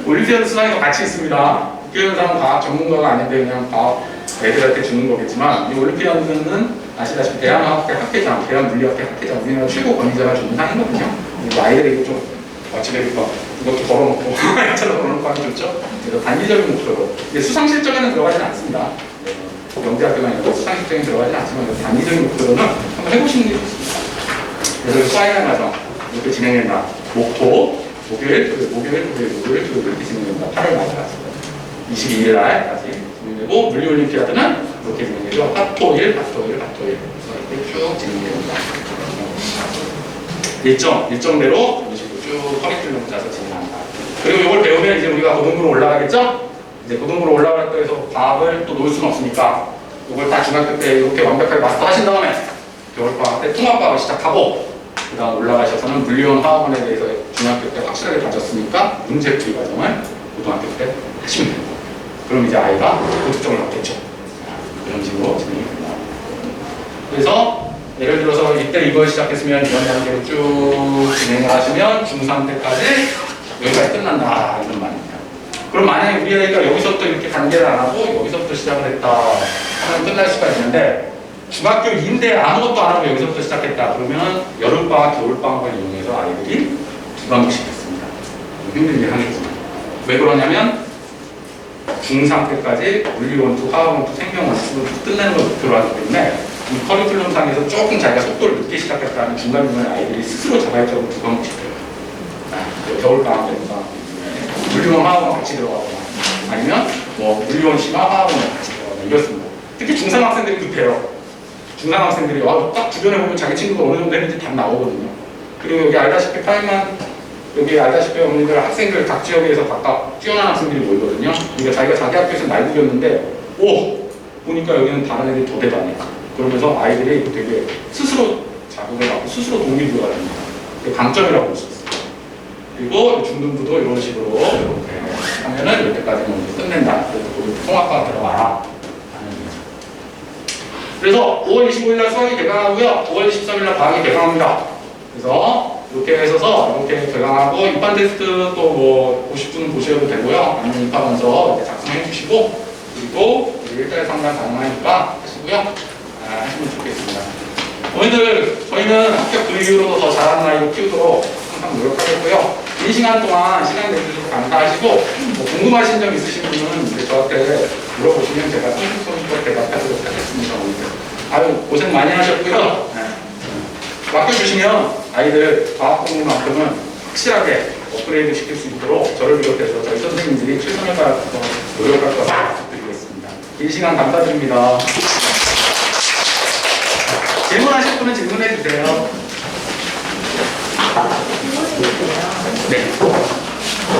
올림피아드 수상이 같이 있습니다. 국회의원상은 과학 전문가가 아닌데 그냥 과학 애들한테 주는 거겠지만 이 올림피아드는 아시다시피 대한화학회 학회장, 대한물리학회 학회장 우리나라 최고 권위자가 주는 상이거든요. 아이들에게 좀 집에 이것도 걸어놓고 액자로 걸어놓고 하면 좋죠. 그래서 단기적인 목표로 수상 실적에는 들어가지는 않습니다. 영재학교가 아니라 수상 실적에 들어가지는 않지만 단기적인 목표로는 한번 해보시는 게 좋습니다. 그래서 수학이라는 과정 이렇게 진행된다. 목요일, 이렇게 진행된다. 8월 말까지 22일 날까지 진행되고 물리올림피아드는 이렇게 진행되죠. 화토일 이렇게 쭉 진행됩니다. 일정대로 이런 식으로 쭉 커리큘럼 짜서 진행한다. 그리고 이걸 배우면 이제 우리가 고등부로 올라가겠죠? 이제 고등부로 올라갔다 해서 과학을 또 놓을 수는 없으니까 이걸 다 중학교 때 이렇게 완벽하게 마스터 하신 다음에 겨울방학 때 통합과학을 시작하고 그 다음 올라가셔서는 물리원 화학원에 대해서 중학교 때 확실하게 다졌으니까 문제풀이 과정을 고등학교 때 하시면 됩니다. 그럼 이제 아이가 고득점을 얻겠죠. 그런 식으로 진행이 됩니다. 그래서 예를 들어서 이때 이걸 시작했으면 이런 단계로 쭉 진행을 하시면 중3 때까지 여기까지 끝난다 이런 말입니다. 그럼 만약에 우리 아이가 여기서부터 이렇게 단계를 안 하고 여기서부터 시작을 했다 하면 끝날 수가 있는데 중학교 2인데 아무것도 안 하고 여기서부터 시작했다 그러면 여름방학, 겨울방학을 이용해서 아이들이 2과목씩 했습니다. 힘든 일 하겠지만 왜 그러냐면 중3 때까지 물리원투, 화학원투, 생명원투를 끝내는 걸 목표로 하기 때문에 이 커리큘럼상에서 조금 자기가 속도를 늦게 시작했다는 중간중간에 아이들이 스스로 자발적으로 2과목씩 들어요. 겨울방학, 여름방학 물리원, 화학원 같이 들어가거나 아니면 뭐 물리원 심화, 화학원 같이 들어가거나 이렇습니다. 특히 중3 학생들이 급해요. 중3 학생들이 딱 주변에 보면 자기 친구가 어느 정도 했는지 답 나오거든요. 그리고 여기 알다시피 여기 알다시피 어머니들 학생들 각 지역에서 각각 뛰어난 학생들이 모이거든요. 그러니까 자기가 자기 학교에서 날구겼는데 보니까 여기는 다른 애들이 더 대단해. 그러면서 아이들이 되게 스스로 자극을 받고 스스로 동기부여가 됩니다. 그게 강점이라고 볼 수 있어요. 그리고 중등부도 이런 식으로 이렇게 하면은 이럴 때까지 끝낸다. 그래서 우리 통합과 들어와라. 그래서 5월 25일 날 수학이 개강하고요. 5월 23일 날 과학이 개강합니다. 그래서 이렇게 해서 이렇게 개강하고 입반 테스트 또 뭐 보실 분은 보셔도 되고요. 아니면 입학원서 이렇게 작성해 주시고 그리고 1달 상담 가능하니까 하시고요. 하시면 좋겠습니다. 저희는 합격 그 이후로도 더 잘하는 아이를 키우도록 항상 노력하겠고요. 이 시간 동안 시간 내주셔서 감사하시고 뭐 궁금하신 점 있으신 분은 이제 저한테 물어보시면 제가 성실성실하게 대답하도록 하겠습니다. 아유 고생 많이 하셨고요. 맡겨주시면 아이들 과학 공부만큼은 확실하게 업그레이드 시킬 수 있도록 저를 비롯해서 저희 선생님들이 최선을 다해서 노력할 것을 부탁드리겠습니다. 긴 시간 감사드립니다. 질문하실 분은 질문해 주세요. 네.